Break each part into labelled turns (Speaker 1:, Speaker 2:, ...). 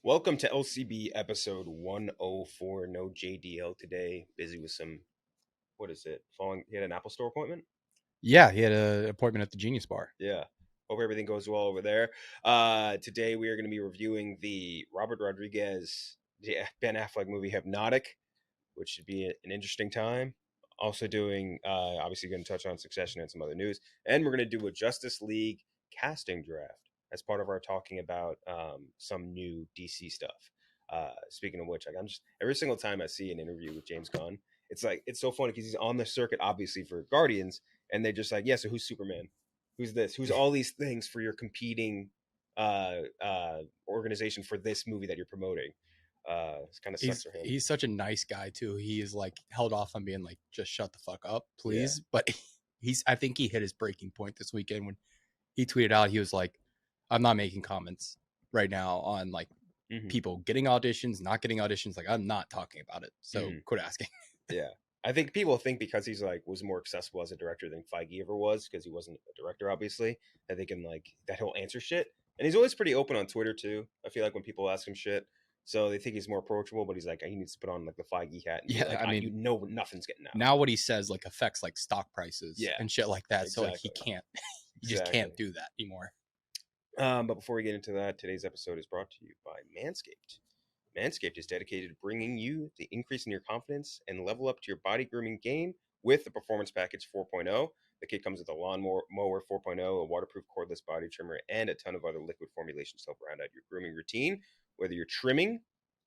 Speaker 1: Welcome to LCB episode 104. No JDL today. Busy with some, what is it? He had an Apple Store appointment?
Speaker 2: Yeah, he had an appointment at the Genius Bar.
Speaker 1: Yeah. Hope everything goes well over there. Today we are going to be reviewing the Robert Rodriguez, Ben Affleck movie Hypnotic, which should be an interesting time. Also doing, obviously going to touch on Succession and some other news. And we're going to do a Justice League casting draft as part of our talking about some new DC stuff. Speaking of which, I'm just every single time I see an interview with James Gunn, it's so funny because he's on the circuit obviously for Guardians, and they're just like, yeah, so who's Superman? Who's this? Who's all these things for your competing organization for this movie that you're promoting? It's kind of sucks for him.
Speaker 2: He's such a nice guy too. He is like held off on being like, just shut the fuck up, please. Yeah. But I think he hit his breaking point this weekend when he tweeted out, he was like, I'm not making comments right now on like people getting auditions, not getting auditions. Like, I'm not talking about it. So quit asking.
Speaker 1: Yeah. I think people think because he's like was more accessible as a director than Feige ever was, because he wasn't a director, obviously, that they can like that he'll answer shit. And he's always pretty open on Twitter too. I feel like when people ask him shit, so they think he's more approachable, but he's like, he needs to put on like the Feige hat. And
Speaker 2: yeah,
Speaker 1: like, I mean, nothing's getting out.
Speaker 2: Now what he says like affects like stock prices and shit like that. Exactly. So like he can't, just can't do that anymore.
Speaker 1: But before we get into that, today's episode is brought to you by Manscaped. Manscaped is dedicated to bringing you the increase in your confidence and level up to your body grooming game with the Performance Package 4.0. The kit comes with a lawnmower 4.0, a waterproof cordless body trimmer, and a ton of other liquid formulations to help round out your grooming routine. Whether you're trimming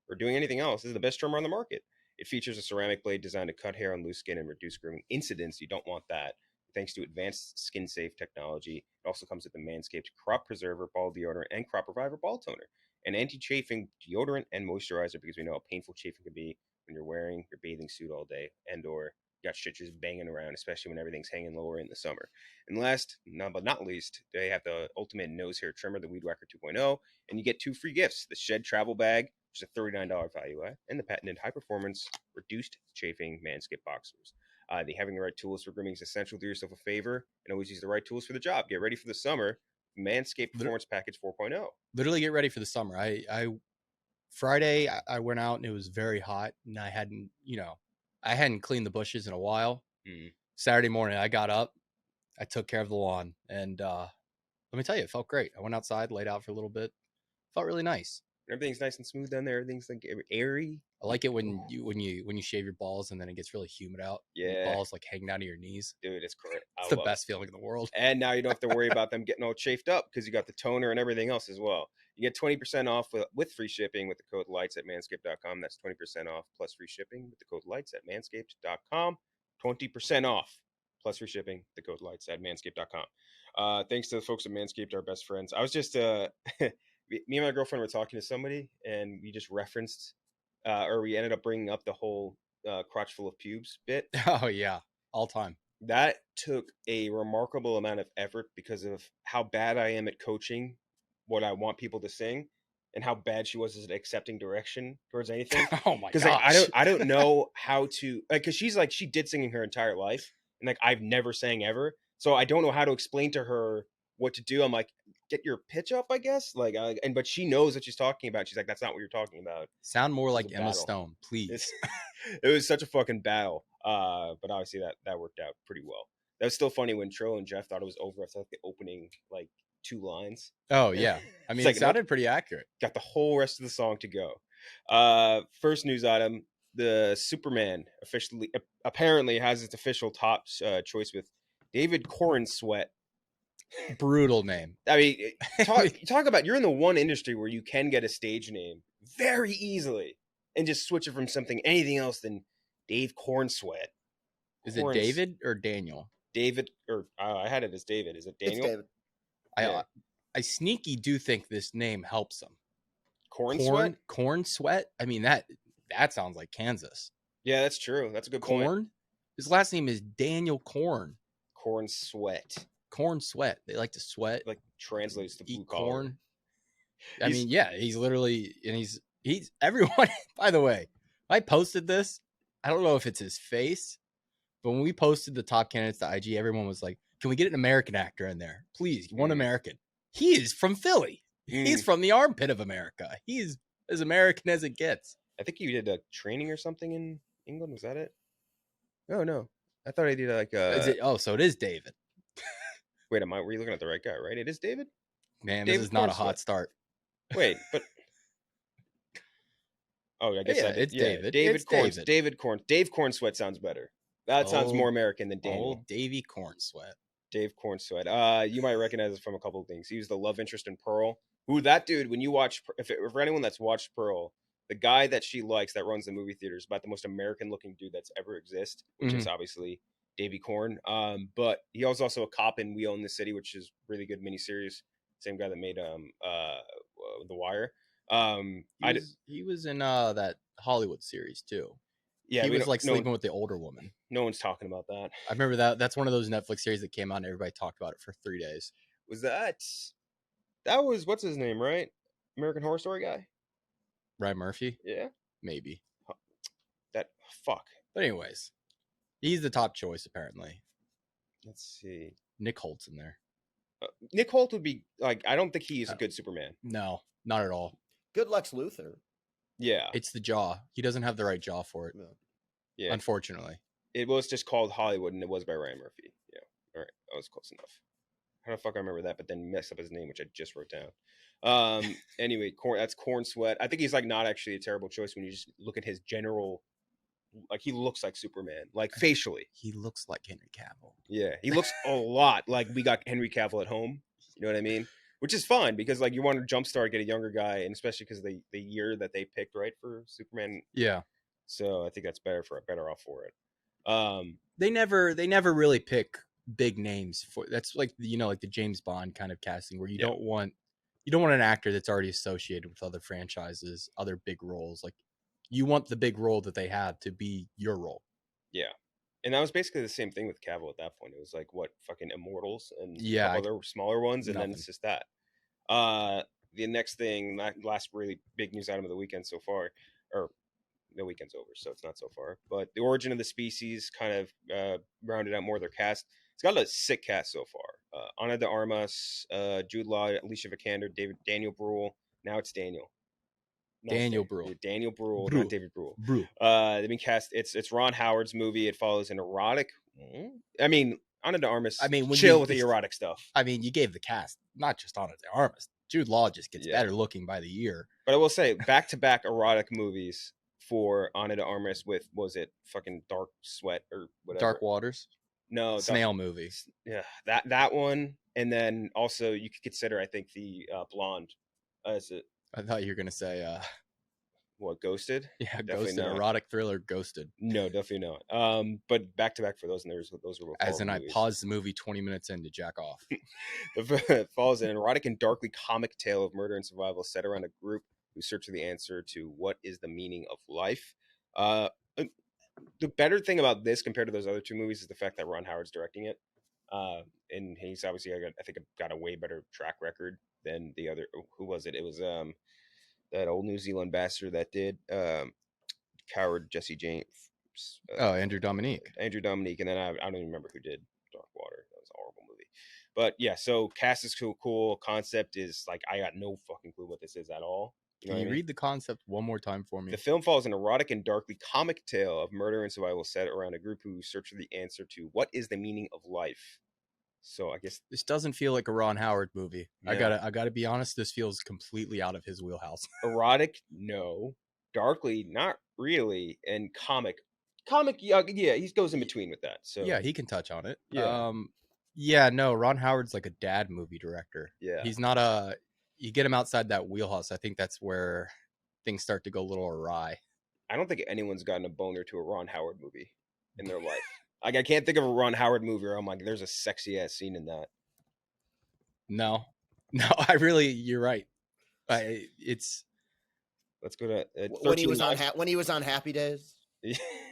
Speaker 1: or doing anything else, this is the best trimmer on the market. It features a ceramic blade designed to cut hair on loose skin and reduce grooming incidents. You don't want that. Thanks to advanced skin-safe technology, it also comes with the Manscaped Crop Preserver Ball Deodorant and Crop Reviver Ball Toner, an anti-chafing deodorant and moisturizer, because we know how painful chafing can be when you're wearing your bathing suit all day and or you got shit just banging around, especially when everything's hanging lower in the summer. And last, but not least, they have the ultimate nose hair trimmer, the Weed Whacker 2.0, and you get 2 free gifts: the Shed Travel Bag, which is a $39 value add, and the patented high-performance reduced chafing Manscaped boxers. Having the right tools for grooming is essential. Do yourself a favor and always use the right tools for the job. Get ready for the summer. Manscaped Performance Package 4.0.
Speaker 2: Literally get ready for the summer. Friday I went out and it was very hot and I hadn't cleaned the bushes in a while. Saturday morning I got up, I took care of the lawn, and let me tell you, it felt great. I went outside, laid out for a little bit. Felt really nice.
Speaker 1: Everything's nice and smooth down there. Everything's like airy.
Speaker 2: I like it when you shave your balls and then it gets really humid out.
Speaker 1: Yeah,
Speaker 2: your balls like hang down to your knees.
Speaker 1: Dude, it's great.
Speaker 2: It's the best feeling in the world.
Speaker 1: And now you don't have to worry about them getting all chafed up because you got the toner and everything else as well. You get 20% off with free shipping with the code LIGHTS at manscaped.com. That's 20% off plus free shipping with the code LIGHTS at manscaped.com. 20% off plus free shipping. The code LIGHTS at manscaped.com. Thanks to the folks at Manscaped, our best friends. I was just me and my girlfriend were talking to somebody, and we just referenced, or we ended up bringing up the whole crotch full of pubes bit.
Speaker 2: Oh, yeah. All time.
Speaker 1: That took a remarkable amount of effort because of how bad I am at coaching what I want people to sing and how bad she was at accepting direction towards anything.
Speaker 2: Oh, my gosh.
Speaker 1: Because like, I don't know how to, like, because she's like, she did singing her entire life. And like, I've never sang ever. So I don't know how to explain to her what to do. I'm like, get your pitch up, I guess. Like, but she knows what she's talking about. She's like, that's not what you're talking about.
Speaker 2: Sound more like Emma Stone, please.
Speaker 1: It was such a fucking battle. But obviously that worked out pretty well. That was still funny when Tro and Jeff thought it was over after like the opening like 2 lines.
Speaker 2: Oh yeah, I mean, it sounded pretty accurate.
Speaker 1: Got the whole rest of the song to go. First news item: the Superman apparently has its official top choice with David Cornsweet.
Speaker 2: Brutal name.
Speaker 1: I mean, talk about, you're in the one industry where you can get a stage name very easily and just switch it from anything else than Dave Cornsweet.
Speaker 2: Is it David or Daniel?
Speaker 1: David, or I had it as David. Is it Daniel?
Speaker 3: It's
Speaker 2: David. I sneaky do think this name helps him.
Speaker 1: Cornsweet?
Speaker 2: I mean, that sounds like Kansas.
Speaker 1: Yeah, that's true. That's a good point.
Speaker 2: His last name is Daniel Corn.
Speaker 1: Cornsweet.
Speaker 2: Cornsweet. They like to sweat.
Speaker 1: Like translates to blue
Speaker 2: eat
Speaker 1: collar.
Speaker 2: Corn. I mean, yeah, he's literally, and he's everyone. By the way, I posted this. I don't know if it's his face, but when we posted the top candidates to IG, everyone was like, "Can we get an American actor in there, please? One American." He is from Philly. He's from the armpit of America. He is As American as it gets.
Speaker 1: I think you did a training or something in England. Was that it? Oh no, I thought I did like
Speaker 2: Is it? Oh, so it is David.
Speaker 1: Wait, were you looking at the right guy? Right, it is David.
Speaker 2: Man, this
Speaker 1: David
Speaker 2: is not a
Speaker 1: Cornsweat.
Speaker 2: hot start.
Speaker 1: Wait, but I guess
Speaker 2: Yeah,
Speaker 1: I did.
Speaker 2: it's David.
Speaker 1: David
Speaker 2: It's
Speaker 1: Corns.
Speaker 2: David.
Speaker 1: Dave Cornsweat sounds better. That sounds more American than Daniel.
Speaker 2: Old Davy Cornsweat.
Speaker 1: Dave Cornsweat. You might recognize it from a couple of things. He was the love interest in Pearl. Who that dude? When you watch, for anyone that's watched Pearl, the guy that she likes that runs the movie theater is about the most American looking dude that's ever exist, which is obviously Davy Corn. But he was also a cop in We Own the City, which is really good miniseries. Same guy that made The Wire.
Speaker 2: He was in that Hollywood series too.
Speaker 1: Yeah,
Speaker 2: he was like sleeping with the older woman.
Speaker 1: No one's talking about that.
Speaker 2: I remember that. That's one of those Netflix series that came out and everybody talked about it for 3 days.
Speaker 1: Was that was what's his name, right? American Horror Story guy?
Speaker 2: Ryan Murphy?
Speaker 1: Yeah.
Speaker 2: Maybe.
Speaker 1: Fuck.
Speaker 2: But anyways, he's the top choice apparently.
Speaker 1: Let's see.
Speaker 2: Nick Holt's in there.
Speaker 1: Nick Holt would be like, I don't think he's a good Superman.
Speaker 2: No, not at all.
Speaker 3: Good Lex Luthor.
Speaker 1: Yeah.
Speaker 2: It's the jaw. He doesn't have the right jaw for it.
Speaker 1: Yeah.
Speaker 2: Unfortunately.
Speaker 1: It was just called Hollywood and it was by Ryan Murphy. Yeah. All right. That was close enough. How the fuck I remember that, but then messed up his name, which I just wrote down. Anyway, that's Cornsweat. I think he's like not actually a terrible choice when you just look at his general, like he looks like Superman, like facially.
Speaker 2: He looks like Henry Cavill.
Speaker 1: Yeah, he looks a lot like we got Henry Cavill at home. You know what I mean? Which is fine because like you want to jumpstart, get a younger guy, and especially because the year that they picked right for Superman.
Speaker 2: Yeah.
Speaker 1: So I think that's better off for it.
Speaker 2: They never really pick big names for that's like like the James Bond kind of casting where you don't want an actor that's already associated with other franchises, other big roles. Like you want the big role that they have to be your role.
Speaker 1: Yeah. And that was basically the same thing with Cavill at that point. It was like what fucking Immortals and other smaller ones, and then it's just that. The next thing, last really big news item of the weekend so far, or the weekend's over, so it's not so far. But the Origin of the Species kind of rounded out more of their cast. It's got a sick cast so far. Ana de Armas, Jude Law, Alicia Vikander, Daniel Bruhl. Now it's Daniel.
Speaker 2: Daniel Bruhl.
Speaker 1: Daniel Bruhl, not David Bruhl.
Speaker 2: Bruhl.
Speaker 1: They've been cast. It's Ron Howard's movie. It follows an erotic. I mean, Ana de Armas. Chill with the erotic stuff.
Speaker 2: I mean, you gave the cast not just Ana de Armas. Jude Law just gets better looking by the year.
Speaker 1: But I will say, back-to-back erotic movies for Ana de Armas with, was it fucking Dark Sweat or whatever?
Speaker 2: Dark Waters?
Speaker 1: No.
Speaker 2: Snail movie.
Speaker 1: Yeah, that one. And then also you could consider, I think, the Blonde. Is it?
Speaker 2: I thought you were going to say...
Speaker 1: what, Ghosted?
Speaker 2: Yeah,
Speaker 1: definitely
Speaker 2: Ghosted.
Speaker 1: Not.
Speaker 2: Erotic thriller, Ghosted.
Speaker 1: No, definitely not. But back-to-back for those, and those were both
Speaker 2: as in
Speaker 1: movies.
Speaker 2: I paused the movie 20 minutes in to jack off.
Speaker 1: It follows an erotic and darkly comic tale of murder and survival set around a group who search for the answer to what is the meaning of life. The better thing about this compared to those other two movies is the fact that Ron Howard's directing it. And he's obviously, I think, got a way better track record than the other. Who was it? It was that old New Zealand bastard that did Coward, Jesse James.
Speaker 2: Andrew Dominique.
Speaker 1: And then I don't even remember who did Dark Water. That was a horrible movie. But yeah, so cast is cool. Concept is like, I got no fucking clue what this is at all.
Speaker 2: Can you read the concept one more time for me?
Speaker 1: The film follows an erotic and darkly comic tale of murder and survival set around a group who search for the answer to what is the meaning of life. So I guess
Speaker 2: this doesn't feel like a Ron Howard movie.
Speaker 1: Yeah.
Speaker 2: I gotta be honest. This feels completely out of his wheelhouse.
Speaker 1: Erotic, no. Darkly, not really. And comic, yeah, he goes in between with that. So
Speaker 2: yeah, he can touch on it.
Speaker 1: Yeah.
Speaker 2: No, Ron Howard's like a dad movie director.
Speaker 1: Yeah,
Speaker 2: he's not you get him outside that wheelhouse, I think that's where things start to go a little awry.
Speaker 1: I don't think anyone's gotten a boner to a Ron Howard movie in their life. Like, I can't think of a Ron Howard movie where I'm like, there's a sexy ass scene in that.
Speaker 2: No, you're right. Let's
Speaker 1: go to
Speaker 3: when he was on Happy Days.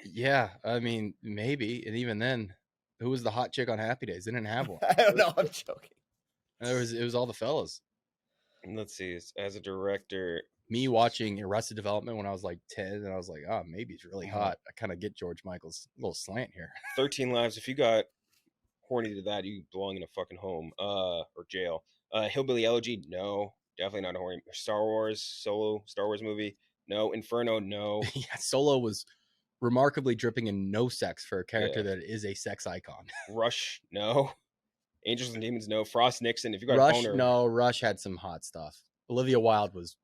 Speaker 2: Yeah, I mean, maybe. And even then, who was the hot chick on Happy Days? They didn't have one.
Speaker 3: I don't know. I'm joking.
Speaker 2: It was all the fellas.
Speaker 1: Let's see. As a director,
Speaker 2: me watching Arrested Development when I was like 10, and I was like, oh, maybe he's really hot. I kind of get George Michael's little slant here.
Speaker 1: 13 Lives. If you got horny to that, you belong in a fucking home or jail. Hillbilly Elegy, no. Definitely not a horny. Star Wars Solo, Star Wars movie. No. Inferno. No.
Speaker 2: Yeah, Solo was remarkably dripping in no sex for a character
Speaker 1: Yeah.
Speaker 2: that is a sex icon.
Speaker 1: Rush. No. Angels and Demons. No. Frost Nixon. If you got a
Speaker 2: Rush,
Speaker 1: boner.
Speaker 2: no, Rush had some hot stuff. Olivia Wilde was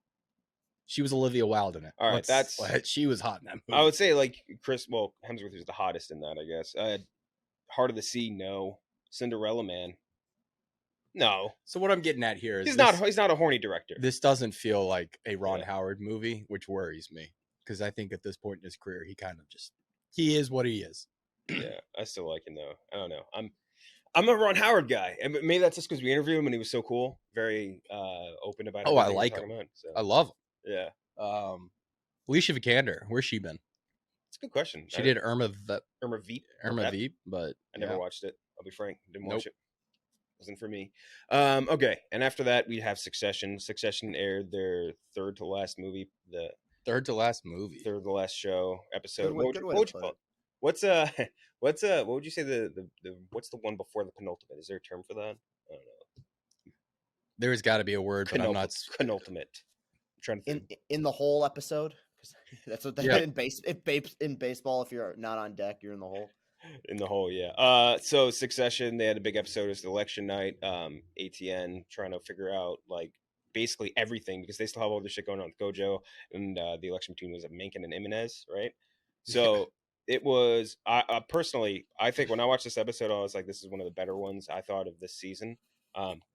Speaker 2: Olivia Wilde in it.
Speaker 1: All right,
Speaker 2: she was hot in that movie.
Speaker 1: I would say like Hemsworth is the hottest in that, I guess. Heart of the Sea. No. Cinderella Man. No.
Speaker 2: So what I'm getting at here is
Speaker 1: He's not a horny director.
Speaker 2: This doesn't feel like a Ron
Speaker 1: Yeah.
Speaker 2: Howard movie, which worries me because I think at this point in his career, he is what he is.
Speaker 1: Yeah, I still like him though. I don't know. I'm a Ron Howard guy, and maybe that's just because we interviewed him and he was so cool, very open about.
Speaker 2: Oh, I
Speaker 1: everything we're
Speaker 2: like
Speaker 1: talking
Speaker 2: him.
Speaker 1: about, so.
Speaker 2: I love him.
Speaker 1: Yeah,
Speaker 2: Alicia Vikander, where's she been?
Speaker 1: it's a good question.
Speaker 2: She did Irma
Speaker 1: Veep.
Speaker 2: Veep, but
Speaker 1: I never
Speaker 2: yeah.
Speaker 1: watched it. I'll be frank, didn't
Speaker 2: Nope.
Speaker 1: watch it. Wasn't for me. Okay, and after that we have Succession. Succession aired their third to last movie, the
Speaker 2: Third to last movie.
Speaker 1: third to last show episode.
Speaker 3: Good way
Speaker 1: What
Speaker 3: to
Speaker 1: would you
Speaker 3: put
Speaker 1: call
Speaker 3: it.
Speaker 1: it? What would you say the what's the one before the penultimate? Is there a term for that? I don't know.
Speaker 2: There's got to be a word, but I'm not.
Speaker 1: Penultimate. I'm trying to think.
Speaker 3: In the whole episode, 'cause that's what they
Speaker 2: Yeah.
Speaker 3: in baseball. If you're not on deck, you're in the hole.
Speaker 1: In the hole, yeah. So Succession, they had a big episode. It was election night. ATN trying to figure out like basically everything because they still have all this shit going on with Gojo and the election between was Mencken and Jimenez, right? So it was. I personally, I think when I watched this episode, I was like, this is one of the better ones I thought of this season.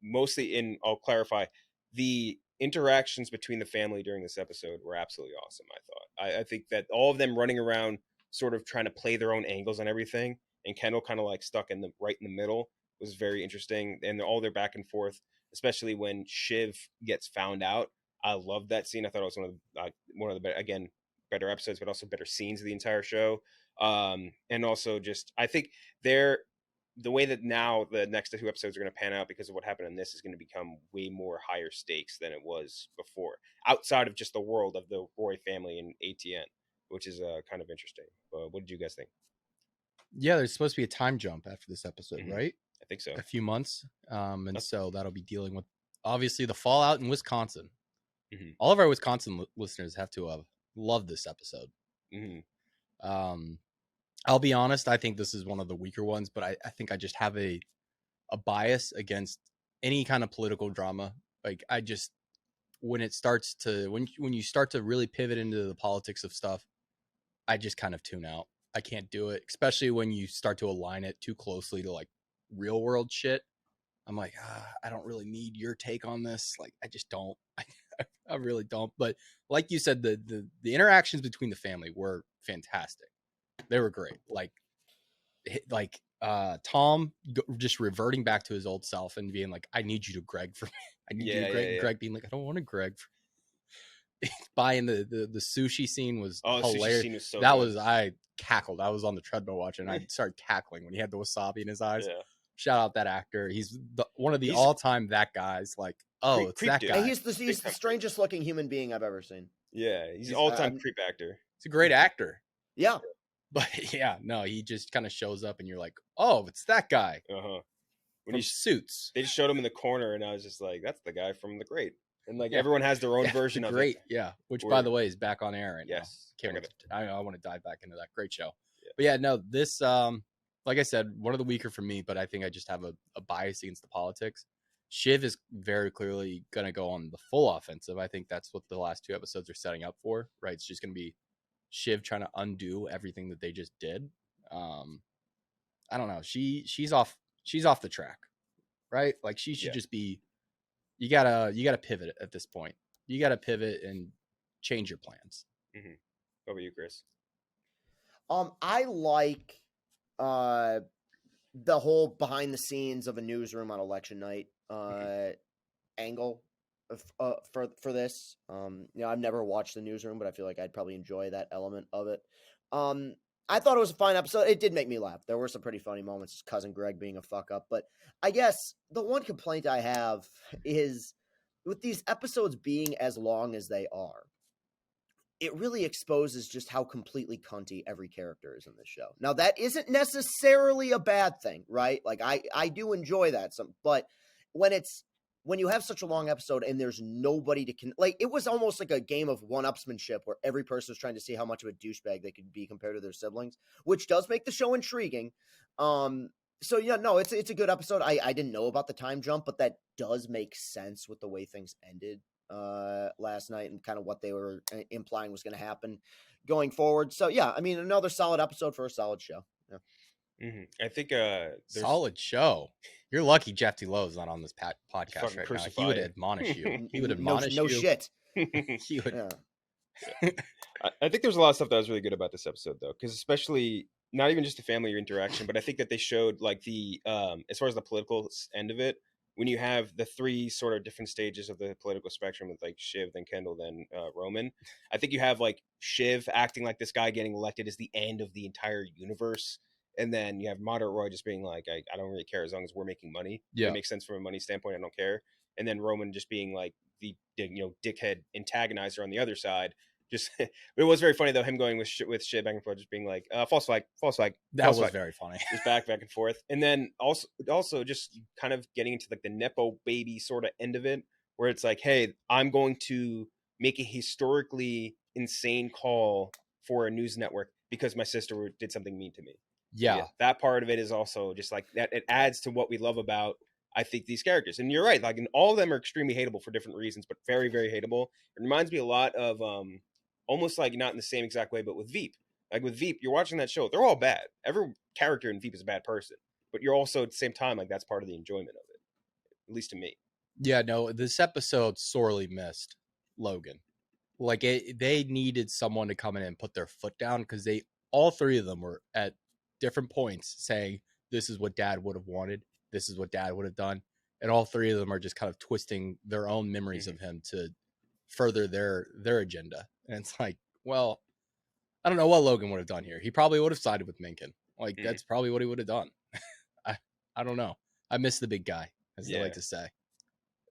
Speaker 1: Mostly I'll clarify, the interactions between the family during this episode were absolutely awesome. I thought. I think that all of them running around, sort of trying to play their own angles on everything, and Kendall kind of like stuck right in the middle was very interesting, and all their back and forth, especially when Shiv gets found out. I loved that scene. I thought it was one of the better episodes, but also better scenes of the entire show. And also just I think the way that now the next two episodes are going to pan out because of what happened in this is going to become way more higher stakes than it was before, outside of just the world of the Roy family and ATN, which is kind of interesting. But what did you guys think?
Speaker 2: Yeah, there's supposed to be a time jump after this episode,
Speaker 1: Mhm.
Speaker 2: right?
Speaker 1: I think so.
Speaker 2: A few months, so that'll be dealing with obviously the fallout in Wisconsin.
Speaker 1: Mhm.
Speaker 2: All of our Wisconsin listeners have to have loved this episode.
Speaker 1: Mm-hmm.
Speaker 2: I'll be honest, I think this is one of the weaker ones, but I think I just have a bias against any kind of political drama. Like I just when you start to really pivot into the politics of stuff, I just kind of tune out. I can't do it, especially when you start to align it too closely to like real world shit. I'm like, I don't really need your take on this. Like, I just don't. I really don't. But like you said, the interactions between the family were fantastic. They were great. Like Tom just reverting back to his old self and being like, I need you to Greg for me. I need you to Greg. Yeah. Greg being like, I don't want to Greg. Buying the sushi scene was hilarious. Sushi scene was so good. I cackled. I was on the treadmill watching. I started cackling when he had the wasabi in his eyes. Yeah. Shout out that actor. He's one of the all-time that guys. Like, it's that guy.
Speaker 3: He's the strangest looking human being I've ever seen.
Speaker 1: Yeah, he's an all-time creep actor.
Speaker 2: He's a great actor.
Speaker 3: Yeah.
Speaker 2: But yeah, no, he just kind of shows up and you're like, oh, it's that guy.
Speaker 1: Uh-huh.
Speaker 2: When he Suits.
Speaker 1: They just showed him in the corner and I was just like, that's the guy from The Great. And like everyone has their own version of it.
Speaker 2: Yeah. Which by the way is back on air right now. I want to dive back into that. Great show. Yeah. But yeah, no, this like I said, one of the weaker for me, but I think I just have a bias against the politics. Shiv is very clearly going to go on the full offensive. I think that's what the last two episodes are setting up for, right? It's just going to be Shiv trying to undo everything that they just did. I don't know. She's off the track, right? Like she should just be. You gotta pivot at this point. You gotta pivot and change your plans.
Speaker 1: Mm-hmm. What about you, Chris?
Speaker 3: I like the whole behind the scenes of a newsroom on election night angle for this. I've never watched the newsroom, but I feel like I'd probably enjoy that element of it. I thought it was a fine episode. It did make me laugh. There were some pretty funny moments, just cousin Greg being a fuck up. But I guess the one complaint I have is with these episodes being as long as they are, it really exposes just how completely cunty every character is in this show. Now, that isn't necessarily a bad thing, right? Like, I do enjoy that, but when it's when you have such a long episode and there's nobody to like, it was almost like a game of one-upsmanship where every person was trying to see how much of a douchebag they could be compared to their siblings, which does make the show intriguing. So yeah, no, it's a good episode. I didn't know about the time jump, but that does make sense with the way things ended last night and kind of what they were implying was going to happen going forward. So yeah, I mean, another solid episode for a solid show. Yeah.
Speaker 1: I think
Speaker 2: solid show. You're lucky Jeff D. Lowe's not on this podcast
Speaker 1: fucking
Speaker 2: right now.
Speaker 1: crucify
Speaker 2: He would
Speaker 1: you.
Speaker 2: admonish you. He would admonish
Speaker 3: no
Speaker 2: you.
Speaker 3: shit.
Speaker 2: He would.
Speaker 3: Yeah.
Speaker 1: I think there's a lot of stuff that was really good about this episode, though, because especially not even just the family interaction, but I think that they showed like the as far as the political end of it, when you have the three sort of different stages of the political spectrum with like Shiv, then Kendall, then Roman. I think you have like Shiv acting like this guy getting elected is the end of the entire universe. And then you have Moderate Roy just being like, I don't really care as long as we're making money.
Speaker 2: Yeah.
Speaker 1: It makes sense from a money standpoint. I don't care. And then Roman just being like the dickhead antagonizer on the other side. Just it was very funny though, him going with Shiv back and forth, just being like false flag.
Speaker 2: That was very funny.
Speaker 1: Just back and forth. And then also just kind of getting into like the Nepo baby sort of end of it, where it's like, hey, I'm going to make a historically insane call for a news network because my sister did something mean to me.
Speaker 2: Yeah.
Speaker 1: That part of it is also just like that. It adds to what we love about, I think, these characters. And you're right. Like, and all of them are extremely hateable for different reasons, but very, very hateable. It reminds me a lot of almost like not in the same exact way, but with Veep. Like with Veep, you're watching that show. They're all bad. Every character in Veep is a bad person, but you're also at the same time, like that's part of the enjoyment of it, at least to me.
Speaker 2: Yeah, no, this episode sorely missed Logan. Like they needed someone to come in and put their foot down because all three of them were at different points saying this is what Dad would have wanted, this is what Dad would have done, and all three of them are just kind of twisting their own memories of him to further their agenda. And it's like, well, I don't know what Logan would have done here. He probably would have sided with Mencken. Like that's probably what he would have done. I don't know. I miss the big guy, as they like to say.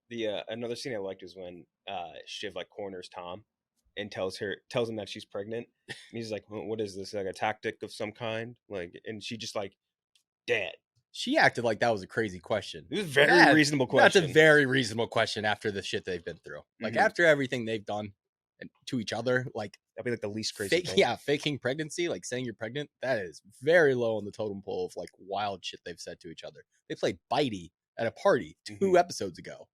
Speaker 1: The another scene I liked was when Shiv like corners Tom and tells him that she's pregnant. And he's like, well, what is this? Like a tactic of some kind? Like, and she just like, Dad.
Speaker 2: She acted like that was a crazy question.
Speaker 1: It was a very reasonable question.
Speaker 2: That's a very reasonable question after the shit they've been through. Like after everything they've done to each other, like
Speaker 1: that'd be like the least crazy thing.
Speaker 2: Yeah, faking pregnancy, like saying you're pregnant, that is very low on the totem pole of like wild shit they've said to each other. They played Bitey at a party 2 episodes ago.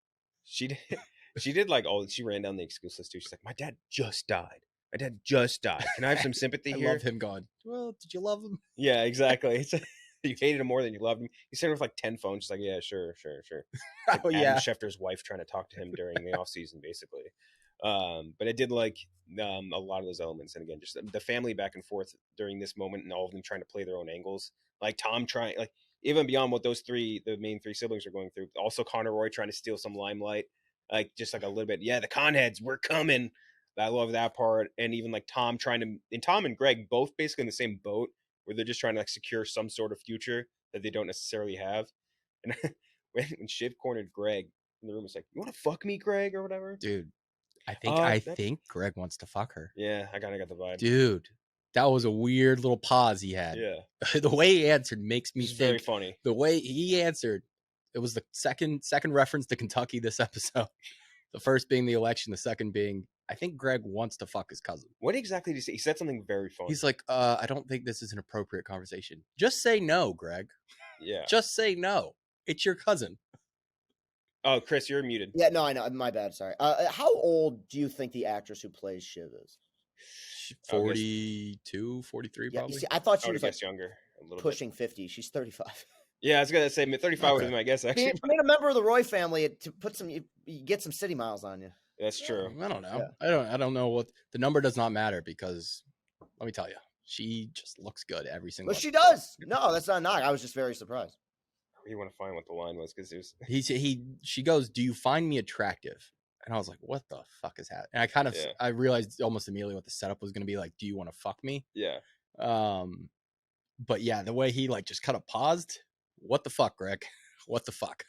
Speaker 1: She did like she ran down the excuse list too. She's like, my dad just died. Can I have some sympathy here?
Speaker 2: I love him going, well, did you love him?
Speaker 1: Yeah, exactly. It's you hated him more than you loved him. He sent her with like 10 phones. She's like, yeah, sure. Like Adam Schefter's wife trying to talk to him during the off season, basically. But I did like a lot of those elements, and again, just the family back and forth during this moment, and all of them trying to play their own angles. Like Tom trying, like even beyond what the main three siblings are going through. Also, Connor Roy trying to steal some limelight, like just like a little bit. Yeah, the Conheads, we're coming. I love that part, and even like Tom and Greg both basically in the same boat, where they're just trying to like secure some sort of future that they don't necessarily have. And when Shiv cornered Greg in the room, it's like, you want to fuck me, Greg, or whatever,
Speaker 2: dude. I think Greg wants to fuck her.
Speaker 1: Yeah, I kind of got the vibe.
Speaker 2: Dude, that was a weird little pause he had.
Speaker 1: Yeah.
Speaker 2: The way he answered makes me think.
Speaker 1: Very funny.
Speaker 2: The way he answered, it was the second reference to Kentucky this episode. The first being the election, the second being, I think Greg wants to fuck his cousin.
Speaker 1: What exactly did he say? He said something very funny.
Speaker 2: He's like, I don't think this is an appropriate conversation. Just say no, Greg.
Speaker 1: Yeah.
Speaker 2: Just say no. It's your cousin.
Speaker 1: Oh, Chris, you're muted.
Speaker 3: Yeah, no, I know. My bad. Sorry. How old do you think the actress who plays Shiv is?
Speaker 2: 42, 43 probably.
Speaker 3: See, I thought she was like
Speaker 1: younger, a little
Speaker 3: pushing 50. She's 35.
Speaker 1: Yeah, I was gonna say 35 would be my guess. Actually,
Speaker 3: being a member of the Roy family to put you get some city miles on you.
Speaker 1: That's true.
Speaker 2: I don't know. Yeah. I don't know what the number does not matter because let me tell you, she just looks good every single.
Speaker 3: Well, she does. No, that's not a knock. I was just very surprised.
Speaker 1: You want to find what the line was because there's
Speaker 2: she goes, do you find me attractive? And I was like, what the fuck is that? And I kind of I realized almost immediately what the setup was going to be like. Do you want to fuck me?
Speaker 1: Yeah.
Speaker 2: But yeah, the way he like just kind of paused. What the fuck, Greg? What the fuck?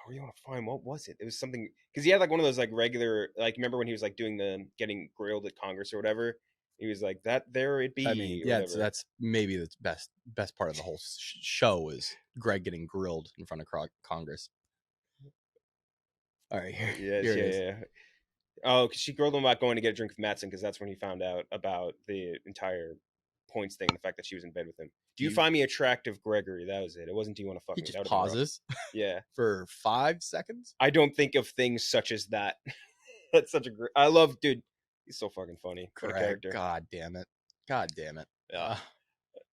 Speaker 1: Oh, you want to find what was it? It was something because he had like one of those like regular like remember when he was like doing the getting grilled at Congress or whatever. He was like that. There it be.
Speaker 2: I mean, yeah, so that's maybe the best part of the whole show is Greg getting grilled in front of Congress. All right, here,
Speaker 1: Yes,
Speaker 2: here it
Speaker 1: yeah,
Speaker 2: is.
Speaker 1: yeah. Oh, because she grilled him about going to get a drink with Matson because that's when he found out about the entire points thing, the fact that she was in bed with him. Do you find me attractive, Gregory? That was it. It wasn't do you want to fuck
Speaker 2: He
Speaker 1: me?
Speaker 2: just
Speaker 1: That would've been rough.
Speaker 2: pauses
Speaker 1: Yeah.
Speaker 2: for 5 seconds.
Speaker 1: I don't think of things such as that. That's such a great. I love, dude. He's so fucking funny. What a
Speaker 2: Correct.
Speaker 1: character.
Speaker 2: God damn it. God damn it.
Speaker 1: Yeah.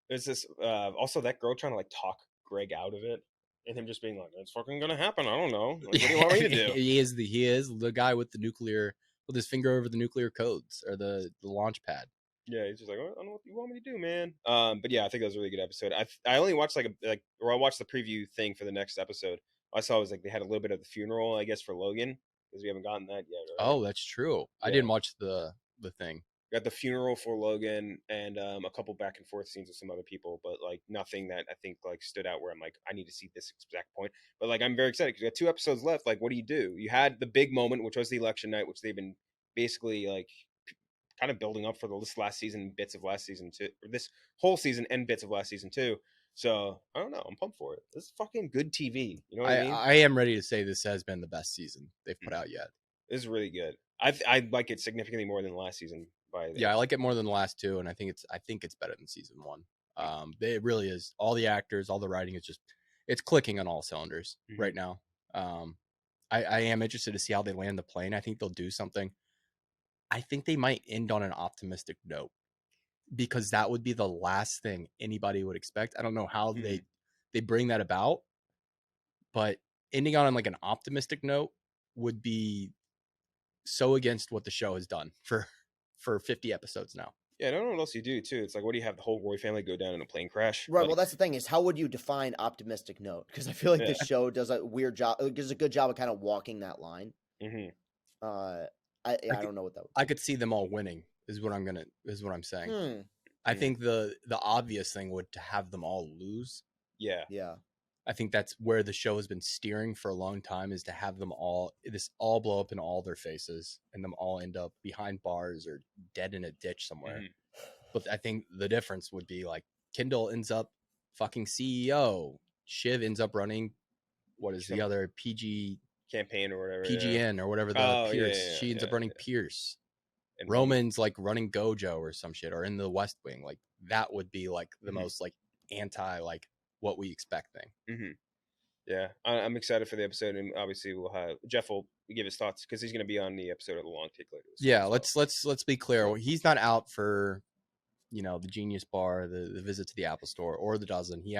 Speaker 1: There's this. Also, that girl trying to like talk Greg out of it, and him just being like, "It's fucking gonna happen. I don't know. Like, what do you want me to do?"
Speaker 2: He is the guy with the nuclear, with his finger over the nuclear codes or the launch pad.
Speaker 1: Yeah, he's just like, I don't know what you want me to do, man. But yeah, I think that was a really good episode. I only watched or I watched the preview thing for the next episode. All I saw was like they had a little bit of the funeral, I guess, for Logan because we haven't gotten that yet. Right?
Speaker 2: Oh, that's true. I
Speaker 1: Yeah.
Speaker 2: didn't watch the thing.
Speaker 1: Got the funeral for Logan and a couple back and forth scenes with some other people, but like nothing that I think like stood out where I'm like, I need to see this exact point. But like, I'm very excited because you got 2 episodes left. Like, what do? You had the big moment, which was the election night, which they've been basically like kind of building up for this last season, bits of last season too, or this whole season and bits of last season too. So I don't know. I'm pumped for it. This is fucking good TV. You know what I mean?
Speaker 2: I am ready to say this has been the best season they've put out yet.
Speaker 1: This is really good. I like it significantly more than last season.
Speaker 2: Yeah, I like it more than the last 2, and I think it's better than season 1. It really is. All the actors, all the writing is just it's clicking on all cylinders right now. I am interested to see how they land the plane. I think they'll do something. I think they might end on an optimistic note because that would be the last thing anybody would expect. I don't know how they bring that about, but ending on like an optimistic note would be so against what the show has done for 50 episodes now.
Speaker 1: Yeah, I don't know what else you do too. It's like, what do you have the whole Roy family go down in a plane crash?
Speaker 3: Right.
Speaker 1: Like,
Speaker 3: Well, that's the thing is, how would you define optimistic note? Because I feel like this show does a weird job. Does a good job of kind of walking that line. I don't know what that would be.
Speaker 2: I could see them all winning. Is what I'm saying. I think the obvious thing would to have them all lose.
Speaker 1: Yeah.
Speaker 2: I think that's where the show has been steering for a long time, is to have them all blow up in all their faces and them all end up behind bars or dead in a ditch somewhere. But I think the difference would be like Kendall ends up fucking CEO. Shiv ends up running what is the other PG
Speaker 1: campaign or whatever,
Speaker 2: PGN or whatever the Pierce. She ends up running Pierce. And Roman's like running Gojo or some shit, or in the West Wing. Like that would be like the most like anti like what we expect thing.
Speaker 1: Yeah, I'm excited for the episode, and obviously we'll have Jeff will give his thoughts because he's going to be on the episode of the long take later.
Speaker 2: Yeah, let's be clear. He's not out for the Genius Bar, the visit to the Apple Store, or the dozen. He's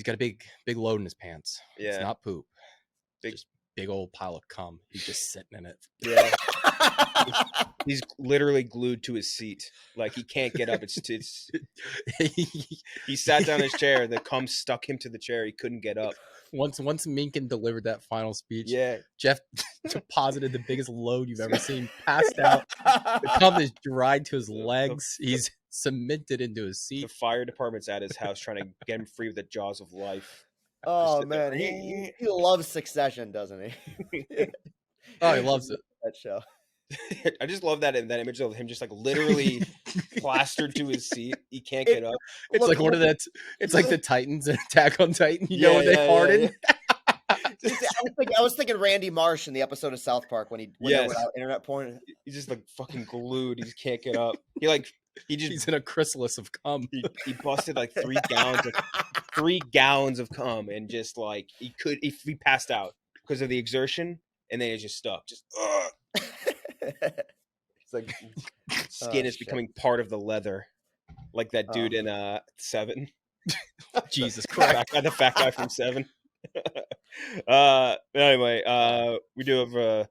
Speaker 2: got a big load in his pants. Yeah, it's not poop. Just big old pile of cum. He's just sitting in it.
Speaker 1: Yeah. He's literally glued to his seat. Like he can't get up. He sat down in his chair. The cum stuck him to the chair. He couldn't get up.
Speaker 2: Once Minkin delivered that final speech,
Speaker 1: yeah,
Speaker 2: Jeff deposited the biggest load you've ever seen. Passed out. The cum is dried to his legs. He's cemented into his seat.
Speaker 1: The fire department's at his house trying to get him free of the jaws of life.
Speaker 3: Oh man, he loves Succession, doesn't he?
Speaker 2: Oh, he loves it.
Speaker 3: That show.
Speaker 1: I just love that image of him just like literally plastered to his seat. He can't get up.
Speaker 2: It's like one of that. It's like the Titans in Attack on Titan. You know when they harden.
Speaker 3: I was thinking Randy Marsh in the episode of South Park when went out internet porn.
Speaker 1: He's just like fucking glued. He just can't get up. He's
Speaker 2: in a chrysalis of cum.
Speaker 1: He busted like 3 gallons of cum, and just like he passed out because of the exertion, and then it just stuck. Just it's like skin is becoming part of the leather, like that dude in 7.
Speaker 2: Jesus Christ,
Speaker 1: the fat guy from 7. Anyway, we do have a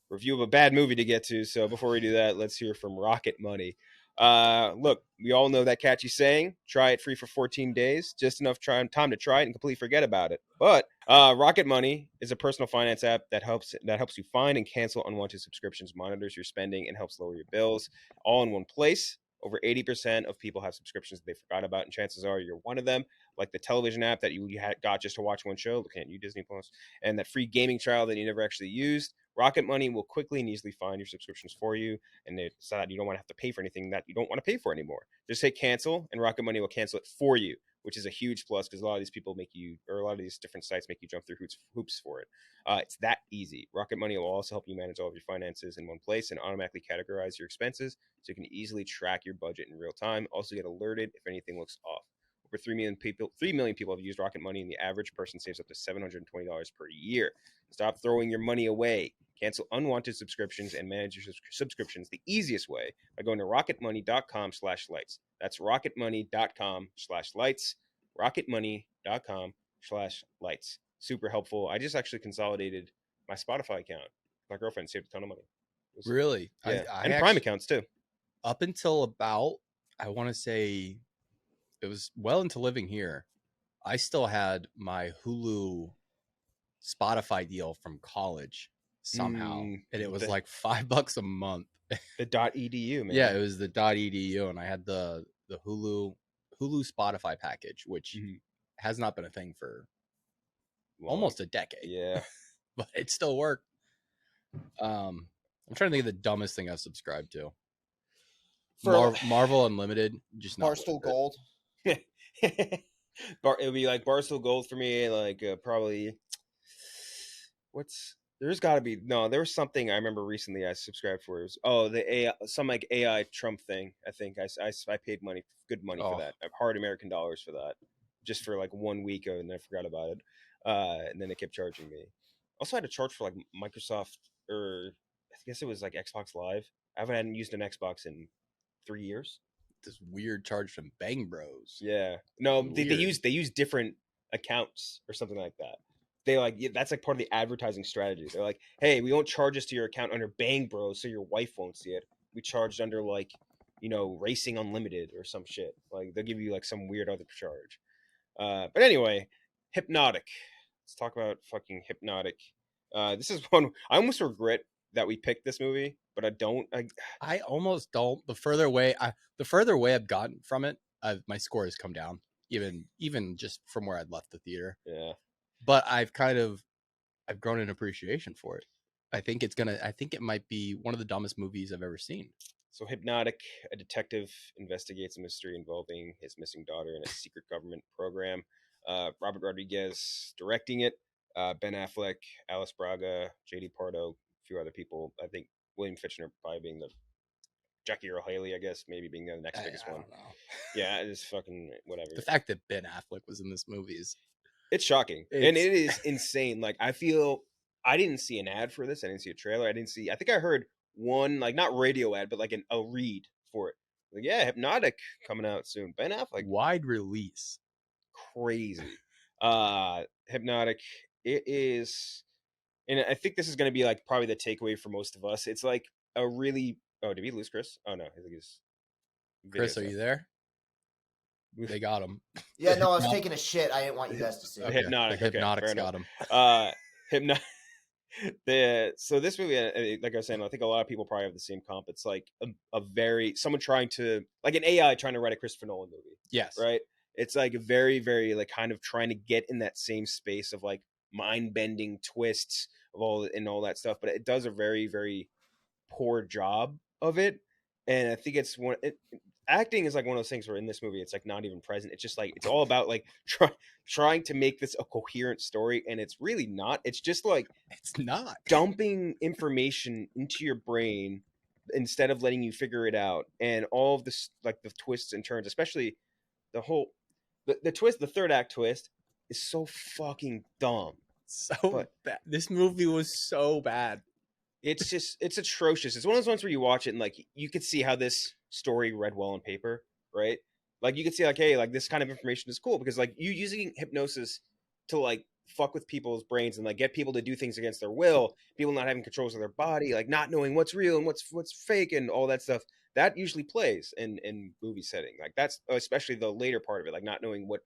Speaker 1: review of a bad movie to get to. So before we do that, let's hear from Rocket Money. Look, we all know that catchy saying, try it free for 14 days, just enough time to try it and completely forget about it. But Rocket Money is a personal finance app that helps you find and cancel unwanted subscriptions, monitors your spending, and helps lower your bills all in one place. Over 80% of people have subscriptions that they forgot about, and chances are you're one of them. Like the television app that you got just to watch one show, looking at you, Disney Plus, and that free gaming trial that you never actually used. Rocket Money will quickly and easily find your subscriptions for you, and so that you don't want to have to pay for anything that you don't want to pay for anymore. Just hit cancel, and Rocket Money will cancel it for you. which is a huge plus because a lot of these people a lot of these different sites make you jump through hoops for it. It's that easy. Rocket Money will also help you manage all of your finances in one place and automatically categorize your expenses so you can easily track your budget in real time. Also get alerted if anything looks off. Over 3 million people have used Rocket Money, and the average person saves up to $720 per year. Stop throwing your money away. Cancel unwanted subscriptions and manage your subscriptions the easiest way by going to rocketmoney.com/lights. That's rocketmoney.com/lights. rocketmoney.com/lights. Super helpful. I just actually consolidated my Spotify account. My girlfriend saved a ton of money.
Speaker 2: Really?
Speaker 1: Yeah.
Speaker 2: I
Speaker 1: and
Speaker 2: actually,
Speaker 1: Prime accounts too.
Speaker 2: Up until about, I want to say, it was well into living here, I still had my Hulu Spotify deal from college somehow, and it was like $5 a month.
Speaker 1: The .edu, man.
Speaker 2: Yeah, it was the .edu, and I had the Hulu Spotify package, which has not been a thing for almost a decade.
Speaker 1: Yeah,
Speaker 2: but it still worked. I'm trying to think of the dumbest thing I've subscribed to. Marvel Unlimited, just not
Speaker 3: Barstool Gold.
Speaker 1: It would be like Barstool Gold for me, like probably. There's got to be there was something I remember recently I subscribed for. It was the AI, some like AI Trump thing. I think I paid good money for that. Hard American dollars for that, just for like 1 week, and I forgot about it. And then they kept charging me. Also had to charge for like Microsoft, or I guess it was like Xbox Live. I hadn't used an Xbox in 3 years.
Speaker 2: This weird charge from Bang Bros.
Speaker 1: Yeah, no, they use different accounts or something like that. They that's like part of the advertising strategy. They're like, hey, we won't charge us to your account under Bang Bros so your wife won't see it. We charged under like, Racing Unlimited or some shit. Like they'll give you like some weird other charge. But anyway, Hypnotic. Let's talk about fucking Hypnotic. This is one I almost regret that we picked this movie, but I don't.
Speaker 2: I almost don't. The further away I've gotten from it, my score has come down. Even just from where I'd left the theater.
Speaker 1: Yeah.
Speaker 2: But I've grown an appreciation for it. I think it might be one of the dumbest movies I've ever seen.
Speaker 1: So Hypnotic, a detective investigates a mystery involving his missing daughter in a secret government program. Robert Rodriguez directing it. Ben Affleck, Alice Braga, J.D. Pardo, a few other people. I think William Fichtner probably being the Jackie Earle Haley, I guess, maybe being the next biggest one.
Speaker 2: I don't know.
Speaker 1: Yeah, it's fucking whatever.
Speaker 2: The fact that Ben Affleck was in this movie
Speaker 1: it's shocking. And it is insane. Like, I didn't see an ad for this. I didn't see a trailer. I think I heard one, like, not radio ad, but like a read for it. Like, yeah, Hypnotic coming out soon. Ben Affleck.
Speaker 2: Wide release.
Speaker 1: Crazy. Hypnotic. It is, and I think this is going to be like probably the takeaway for most of us. It's like a really, did we lose Chris? Oh no, I think he's.
Speaker 2: Chris, are you there? They got him.
Speaker 3: Yeah, no, I was taking a shit. I didn't want you guys to see.
Speaker 1: Okay. Hypnotic.
Speaker 2: Hypnotic's got him.
Speaker 1: So this movie, like I was saying, I think a lot of people probably have the same comp. It's like someone trying to, like an AI trying to write a Christopher Nolan movie.
Speaker 2: Yes.
Speaker 1: Right? It's like very, very like kind of trying to get in that same space of like mind-bending twists of all that stuff, but it does a very, very poor job of it. And I think it's acting is like one of those things where in this movie it's like not even present. It's just like it's all about like trying to make this a coherent story, and it's really not. It's just like
Speaker 2: it's not
Speaker 1: dumping information into your brain instead of letting you figure it out. And all of this, like the twists and turns, especially the twist, the third act twist is so fucking dumb.
Speaker 2: Bad. This movie was so bad.
Speaker 1: It's atrocious. It's one of those ones where you watch it and like you could see how this story read well on paper, right? Like you could see like, hey, like this kind of information is cool because like you using hypnosis to like fuck with people's brains and like get people to do things against their will, people not having controls of their body, like not knowing what's real and what's fake and all that stuff. That usually plays in movie setting. Like that's especially the later part of it, like not knowing what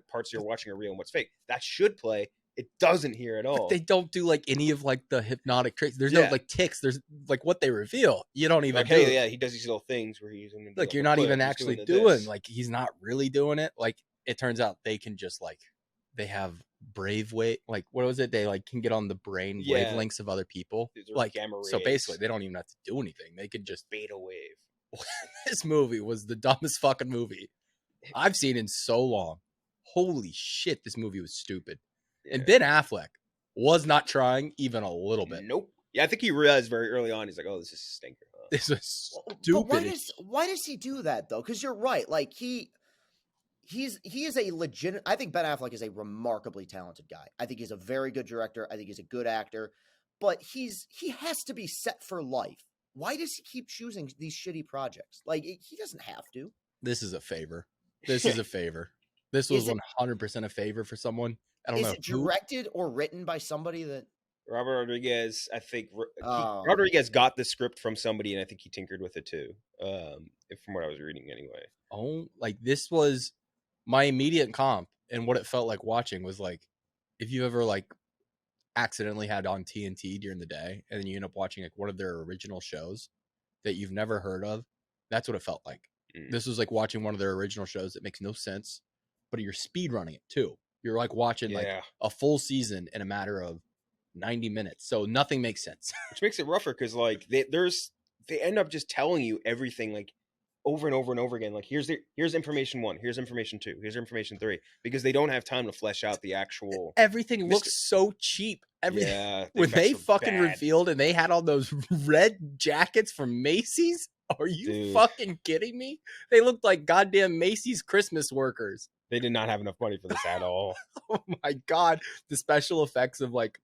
Speaker 1: parts you're watching are real and what's fake. That should play. It doesn't here at all.
Speaker 2: But they don't do like any of like the hypnotic tricks. There's no like ticks. There's like what they reveal. You don't even.
Speaker 1: Like, hey, yeah, he does these little things where he's
Speaker 2: like you're not even actually doing like he's not really doing it. Like it turns out they can just like they have brave wave. Like what was it? They like can get on the brain wavelengths of other people. Like so basically they don't even have to do anything. They could just
Speaker 1: beta wave.
Speaker 2: This movie was the dumbest fucking movie I've seen in so long. Holy shit, this movie was stupid.
Speaker 1: Yeah.
Speaker 2: And Ben Affleck was not trying even a little bit.
Speaker 1: Nope. Yeah, I think he realized very early on. He's like, "Oh, this is a stinker." Huh?
Speaker 2: This was
Speaker 3: But
Speaker 2: stupid.
Speaker 3: why does he do that though? Because you're right. Like he is a legit. I think Ben Affleck is a remarkably talented guy. I think he's a very good director. I think he's a good actor. But he has to be set for life. Why does he keep choosing these shitty projects? Like he doesn't have to.
Speaker 2: This is a favor. This is a favor. This was 100% a favor for someone. I don't know.
Speaker 3: Is it directed or written by somebody that
Speaker 1: Robert Rodriguez, I think Rodriguez got the script from somebody, and I think he tinkered with it too. From what I was reading, anyway.
Speaker 2: Oh, like this was my immediate comp, and what it felt like watching was like if you ever like accidentally had on TNT during the day, and then you end up watching like one of their original shows that you've never heard of. That's what it felt like. This was like watching one of their original shows that makes no sense, but you're speed running it too. You're like watching like a full season in a matter of 90 minutes. So nothing makes sense.
Speaker 1: Which makes it rougher because like they end up just telling you everything like over and over and over again. Like here's information 1, here's information 2, here's information 3, because they don't have time to flesh out the actual.
Speaker 2: Everything looks so cheap.
Speaker 1: Yeah,
Speaker 2: when they fucking revealed and they had all those red jackets from Macy's. Are you fucking kidding me? They looked like goddamn Macy's Christmas workers.
Speaker 1: They did not have enough money for this at all.
Speaker 2: Oh my god. The special effects of like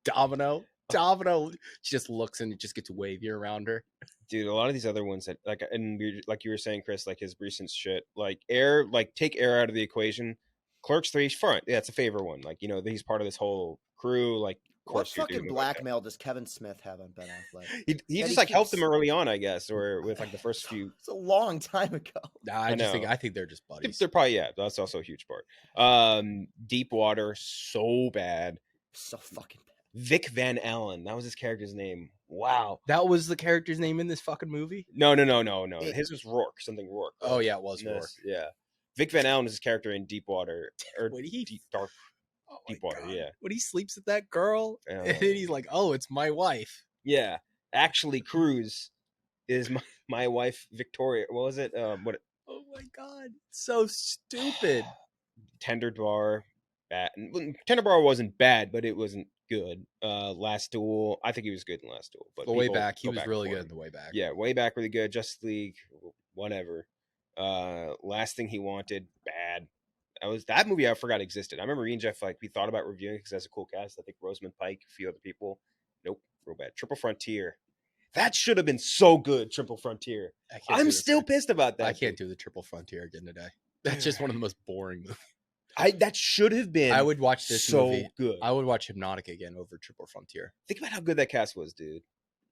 Speaker 2: Domino, she just looks and it just gets wavy around her.
Speaker 1: Dude, a lot of these other ones that like, and like you were saying, Chris, like his recent shit, like Air, like take Air out of the equation. Clerks 3 front. Yeah, it's a favor one. Like, he's part of this whole crew. Like, of course,
Speaker 3: what fucking blackmail does Kevin Smith have on Ben Affleck?
Speaker 1: He just like helped him early on, I guess, or with like the first few.
Speaker 3: It's a long time ago.
Speaker 2: Nah, I think they're just buddies.
Speaker 1: They're probably that's also a huge part. Deep Water, so bad,
Speaker 3: so fucking bad.
Speaker 1: Vic Van Allen, that was his character's name. Wow,
Speaker 2: that was the character's name in this fucking movie.
Speaker 1: No. His was Rourke, something Rourke.
Speaker 2: Right? Oh yeah, it was Rourke.
Speaker 1: Yeah, Vic Van Allen was his character in Deep Water or Dark.
Speaker 2: Oh
Speaker 1: Deep Water, yeah.
Speaker 2: When he sleeps with that girl, and then he's like, "Oh, it's my wife."
Speaker 1: Yeah, actually, Cruz is my wife, Victoria. What was it? What?
Speaker 2: Oh my god, so stupid.
Speaker 1: Tender Bar, bad. Tender Bar wasn't bad, but it wasn't good. Last Duel, I think he was good in Last Duel, but
Speaker 2: the Way Back, he was really good in The Way Back.
Speaker 1: Yeah, Way Back, really good. Justice League, whatever. Last Thing He Wanted, bad. That movie I forgot existed. I remember me and Jeff, like, we thought about reviewing it because that's a cool cast. I think Rosamund Pike, a few other people. Nope, real bad. Triple Frontier. That should have been so good, Triple Frontier. I'm still pissed about that.
Speaker 2: I can't do the Triple Frontier again today. That's just one of the most boring movies.
Speaker 1: That should have been.
Speaker 2: I would watch this
Speaker 1: so
Speaker 2: movie.
Speaker 1: Good.
Speaker 2: I would watch Hypnotic again over Triple Frontier.
Speaker 1: Think about how good that cast was, dude.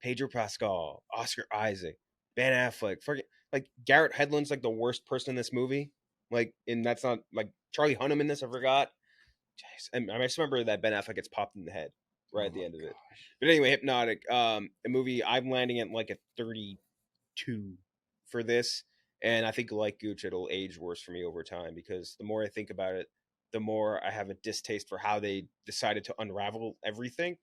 Speaker 1: Pedro Pascal, Oscar Isaac, Ben Affleck. Like Garrett Hedlund's like the worst person in this movie. Like, and that's not like Charlie Hunnam in this. I forgot. Jeez. I just remember that Ben Affleck gets popped in the head right at the end of it. But anyway, Hypnotic, a movie I'm landing at like a 32 for this, and I think like Gooch, it'll age worse for me over time because the more I think about it, the more I have a distaste for how they decided to unravel everything,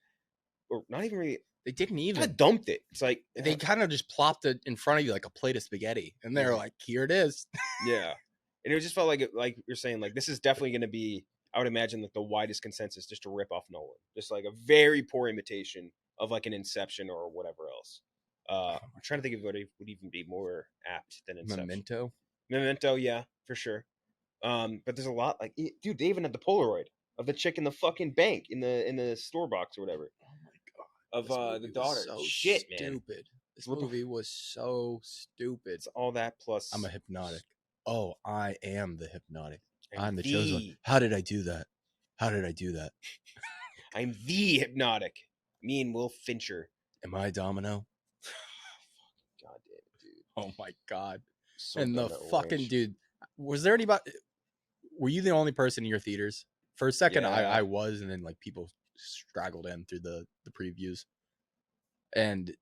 Speaker 1: or not even really.
Speaker 2: They didn't even.
Speaker 1: They dumped it. It's like
Speaker 2: they kind of just plopped it in front of you like a plate of spaghetti, and they're like, "Here it is."
Speaker 1: Yeah. And it just felt like you're saying, like, this is definitely going to be, I would imagine, like the widest consensus just to rip off Nolan. Just like a very poor imitation of like an Inception or whatever else. I'm trying to think of what would even be more apt than Inception. Memento, yeah, for sure. But there's a lot like, dude, they even had the Polaroid of the chick in the fucking bank in the store box or whatever.
Speaker 2: Oh my god.
Speaker 1: Of the daughter.
Speaker 2: So
Speaker 1: shit,
Speaker 2: stupid. Man. This movie was so stupid.
Speaker 1: It's all that plus.
Speaker 2: I'm a Hypnotic. Oh, I am the Hypnotic. I'm the chosen one. How did I do that?
Speaker 1: I'm the Hypnotic. Me and Will Fincher.
Speaker 2: Am I Domino?
Speaker 1: God damn it, dude.
Speaker 2: Oh my god.
Speaker 1: So
Speaker 2: and the fucking dude. Was there anybody? Were you the only person in your theaters? For a second, yeah. I was, and then like people straggled in through the previews. And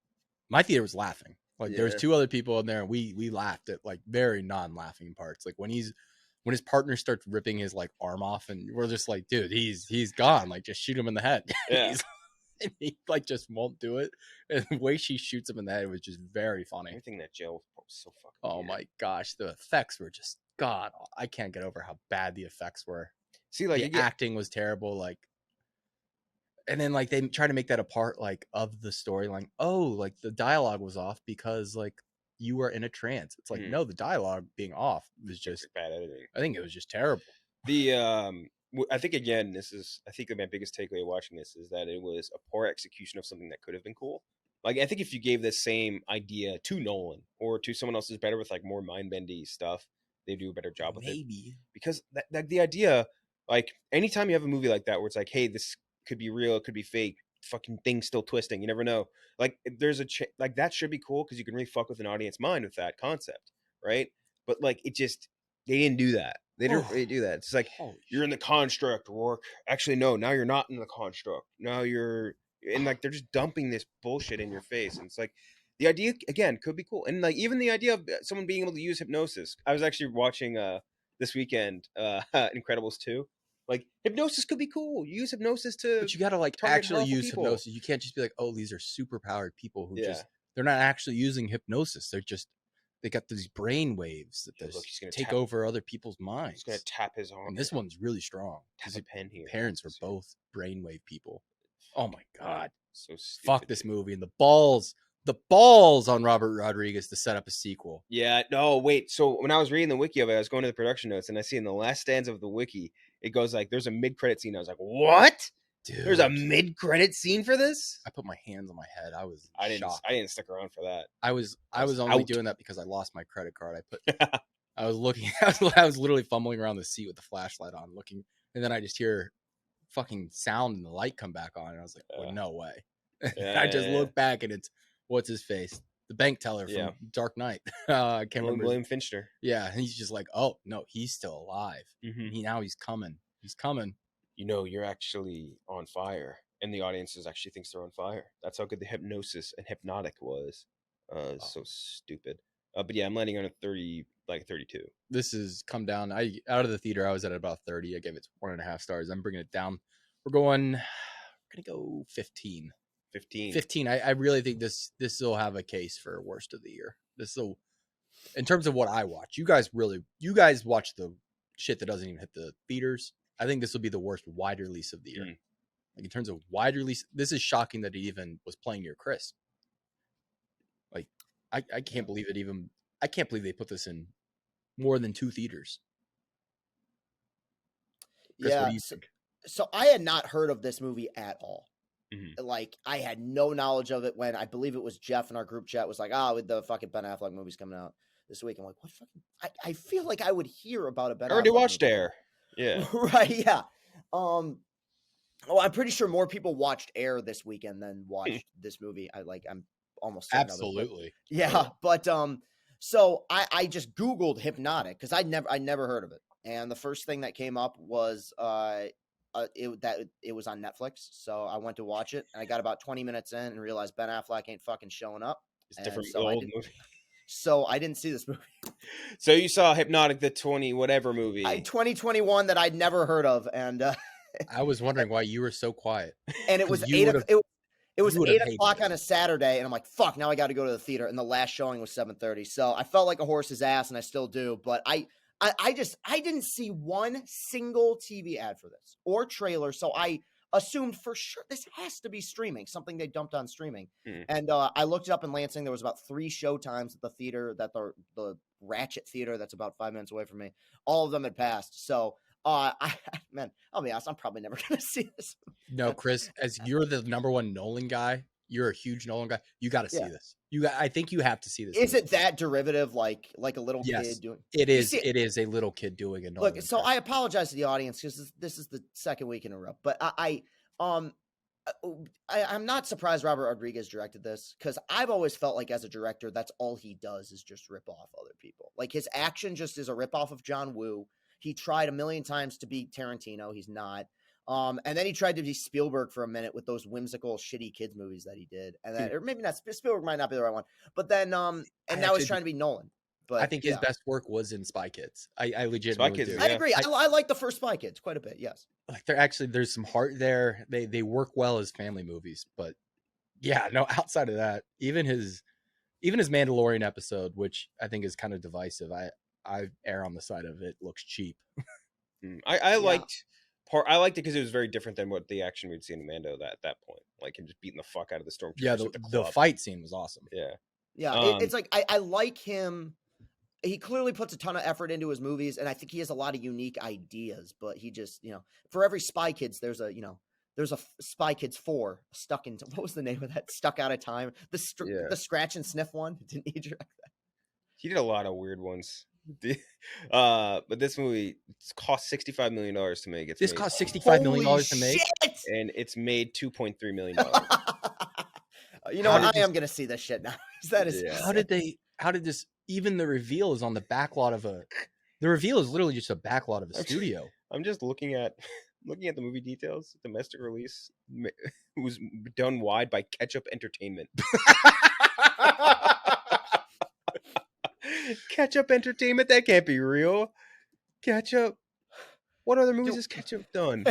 Speaker 2: my theater was laughing. Like there was 2 other people in there, and we laughed at like very non-laughing parts. Like when his partner starts ripping his like arm off, and we're just like, dude, he's gone. Like just shoot him in the head.
Speaker 1: Yeah.
Speaker 2: And he like just won't do it. And the way she shoots him in the head was just very funny.
Speaker 1: Everything that Jill was so fucking.
Speaker 2: Oh
Speaker 1: weird.
Speaker 2: My gosh, the effects were just God, I can't get over how bad the effects were.
Speaker 1: See, like
Speaker 2: The
Speaker 1: again,
Speaker 2: acting was terrible. Like, and then like they try to make that a part like of the storyline. Oh, like the dialogue was off because like you were in a trance. It's like no, the dialogue being off was just
Speaker 1: bad editing.
Speaker 2: I think it was just terrible.
Speaker 1: I think again, I think that my biggest takeaway watching this is that it was a poor execution of something that could have been cool. Like, I think if you gave this same idea to Nolan or to someone else who's better with like more mind bendy stuff, they do a better job with it.
Speaker 2: Maybe
Speaker 1: Because that the idea, like, anytime you have a movie like that where it's like, hey, this could be real, it could be fake, fucking thing's still twisting, you never know. Like, there's like that should be cool because you can really fuck with an audience mind with that concept, right? But like, they didn't do that. They didn't really do that. It's like you're in the construct, Rourke. Actually, no, now you're not in the construct. Now you're and like they're just dumping this bullshit in your face, and it's like the idea again could be cool, and like even the idea of someone being able to use hypnosis. I was actually watching this weekend Incredibles 2. Like hypnosis could be cool. You use hypnosis to,
Speaker 2: but you gotta like
Speaker 1: target
Speaker 2: actually
Speaker 1: powerful
Speaker 2: use
Speaker 1: people.
Speaker 2: hypnosis. You can't just be like, oh, these are super powered people who
Speaker 1: Yeah.
Speaker 2: just they're not actually using hypnosis. They got these brain waves that
Speaker 1: Yeah, look,
Speaker 2: just
Speaker 1: he's gonna
Speaker 2: take
Speaker 1: tap-
Speaker 2: over other people's minds.
Speaker 1: He's gonna tap his arm.
Speaker 2: And this one's really strong.
Speaker 1: tap
Speaker 2: His
Speaker 1: a pen here.
Speaker 2: parents were both brainwave people. Oh my god.
Speaker 1: So stupid,
Speaker 2: Fuck this
Speaker 1: dude.
Speaker 2: movie and the balls on Robert Rodriguez to set up a sequel.
Speaker 1: Yeah, no, wait. So when I was reading the wiki of it, I was going to the production notes, and I see in the last stanza of the wiki, it goes like, "There's a mid-credit scene." I was like, "What?
Speaker 2: Dude,
Speaker 1: There's a mid-credit scene for this?"
Speaker 2: I put my hands on my head. I was
Speaker 1: I didn't.
Speaker 2: shocked.
Speaker 1: I didn't stick around for that.
Speaker 2: I was
Speaker 1: was
Speaker 2: only
Speaker 1: out.
Speaker 2: doing that because I lost my credit card. I was looking. I was literally fumbling around the seat with the flashlight on, looking, and then I just hear fucking sound and the light come back on, and I was like, well, "No way!" I just look back, and it's what's his face, the bank teller from Dark Knight. I can't remember.
Speaker 1: William Fincher.
Speaker 2: Yeah, and he's just like, "Oh no, he's still alive.
Speaker 1: Mm-hmm.
Speaker 2: Now he's coming. He's coming."
Speaker 1: You know, you're actually on fire, and the audience actually thinks they're on fire. That's how good the hypnosis and Hypnotic was. So stupid. But yeah, I'm landing on a 32.
Speaker 2: This has come down. Out of the theater, I was at about 30. I gave it 1.5 stars. I'm bringing it down. We're gonna go 15. 15. I really think this will have a case for worst of the year. This will, in terms of what I watch. You guys watch the shit that doesn't even hit the theaters. I think this will be the worst wide release of the year. Like in terms of wide release, this is shocking that it even was playing near Chris. Like I can't believe it even. I can't believe they put this in more than 2 theaters. Chris,
Speaker 3: yeah.
Speaker 2: what do you think?
Speaker 3: So I had not heard of this movie at all.
Speaker 1: Mm-hmm.
Speaker 3: Like I had no knowledge of it when I believe it was Jeff in our group chat was like, with the fucking Ben Affleck movie's coming out this week. I'm like, what fucking? I feel like I would hear about a Ben.
Speaker 1: I already
Speaker 3: Affleck
Speaker 1: watched
Speaker 3: movie.
Speaker 1: Air. Yeah.
Speaker 3: Right. Yeah. Well, I'm pretty sure more people watched Air this weekend than watched this movie. I'm almost certain
Speaker 2: Absolutely.
Speaker 3: Of it, but, yeah, but so I just Googled Hypnotic because I never heard of it, and the first thing that came up was it was on Netflix. So I went to watch it, and I got about 20 minutes in and realized Ben Affleck ain't fucking showing up.
Speaker 1: It's different.
Speaker 3: So
Speaker 1: old movie.
Speaker 3: So I didn't see this movie.
Speaker 1: So you saw Hypnotic, the 20 whatever movie.
Speaker 3: 2021 that I'd never heard of, and
Speaker 2: I was wondering why you were so quiet.
Speaker 3: And it was 8 o'clock on a Saturday, and I'm like, fuck, now I got to go to the theater. And the last showing was 7:30. So I felt like a horse's ass, and I still do. But I didn't see one single TV ad for this or trailer. So I assumed for sure this has to be streaming, something they dumped on streaming. And I looked it up in Lansing. There was about 3 showtimes at the theater, that the Ratchet Theater that's about 5 minutes away from me. All of them had passed. So man, I'll be honest, I'm probably never going to see this.
Speaker 2: No, Chris, as you're the number one Nolan guy, you're a huge Nolan guy. You got to see this. I think you have to see this.
Speaker 3: Is it that derivative, like a little kid doing?
Speaker 2: It is. It is a little kid doing a Nolan.
Speaker 3: Look, so I apologize to the audience because this is the second week in a row, but I'm not surprised Robert Rodriguez directed this because I've always felt like as a director, that's all he does is just rip off other people. Like his action just is a rip off of John Woo. He tried a million times to be Tarantino. He's not. And then he tried to be Spielberg for a minute with those whimsical, shitty kids movies that he did. And then, or maybe not, Spielberg might not be the right one. But then, and now he's trying to be Nolan. But
Speaker 2: I think his best work was in Spy Kids. I legitimately do.
Speaker 3: I agree. I like the first Spy Kids quite a bit. Yes.
Speaker 2: Like there's some heart there. They work well as family movies. But yeah, no, outside of that, even his Mandalorian episode, which I think is kind of divisive. I err on the side of it looks cheap.
Speaker 1: I liked it because it was very different than what the action we'd seen in Mando at that point, like him just beating the fuck out of the stormtroopers.
Speaker 2: Yeah,
Speaker 1: at the
Speaker 2: the
Speaker 1: club.
Speaker 2: fight scene was awesome.
Speaker 3: Yeah, it's like I like him. He clearly puts a ton of effort into his movies, and I think he has a lot of unique ideas. But he just, for every Spy Kids, there's a Spy Kids 4 stuck into, what was the name of that? Stuck Out of Time. The scratch and sniff one. Didn't he direct that?
Speaker 1: He did a lot of weird ones. But this movie cost $65 million to make.
Speaker 2: This cost $65 million to make,
Speaker 1: and it's made $2.3 million.
Speaker 3: I am gonna see this shit now. That is
Speaker 2: how did this? Even the reveal is on the backlot of the reveal is literally just a backlot of a studio.
Speaker 1: I'm just looking at the movie details. Domestic release was done wide by Ketchup Entertainment. Ketchup Entertainment? That can't be real. Ketchup? What other movies has Ketchup done?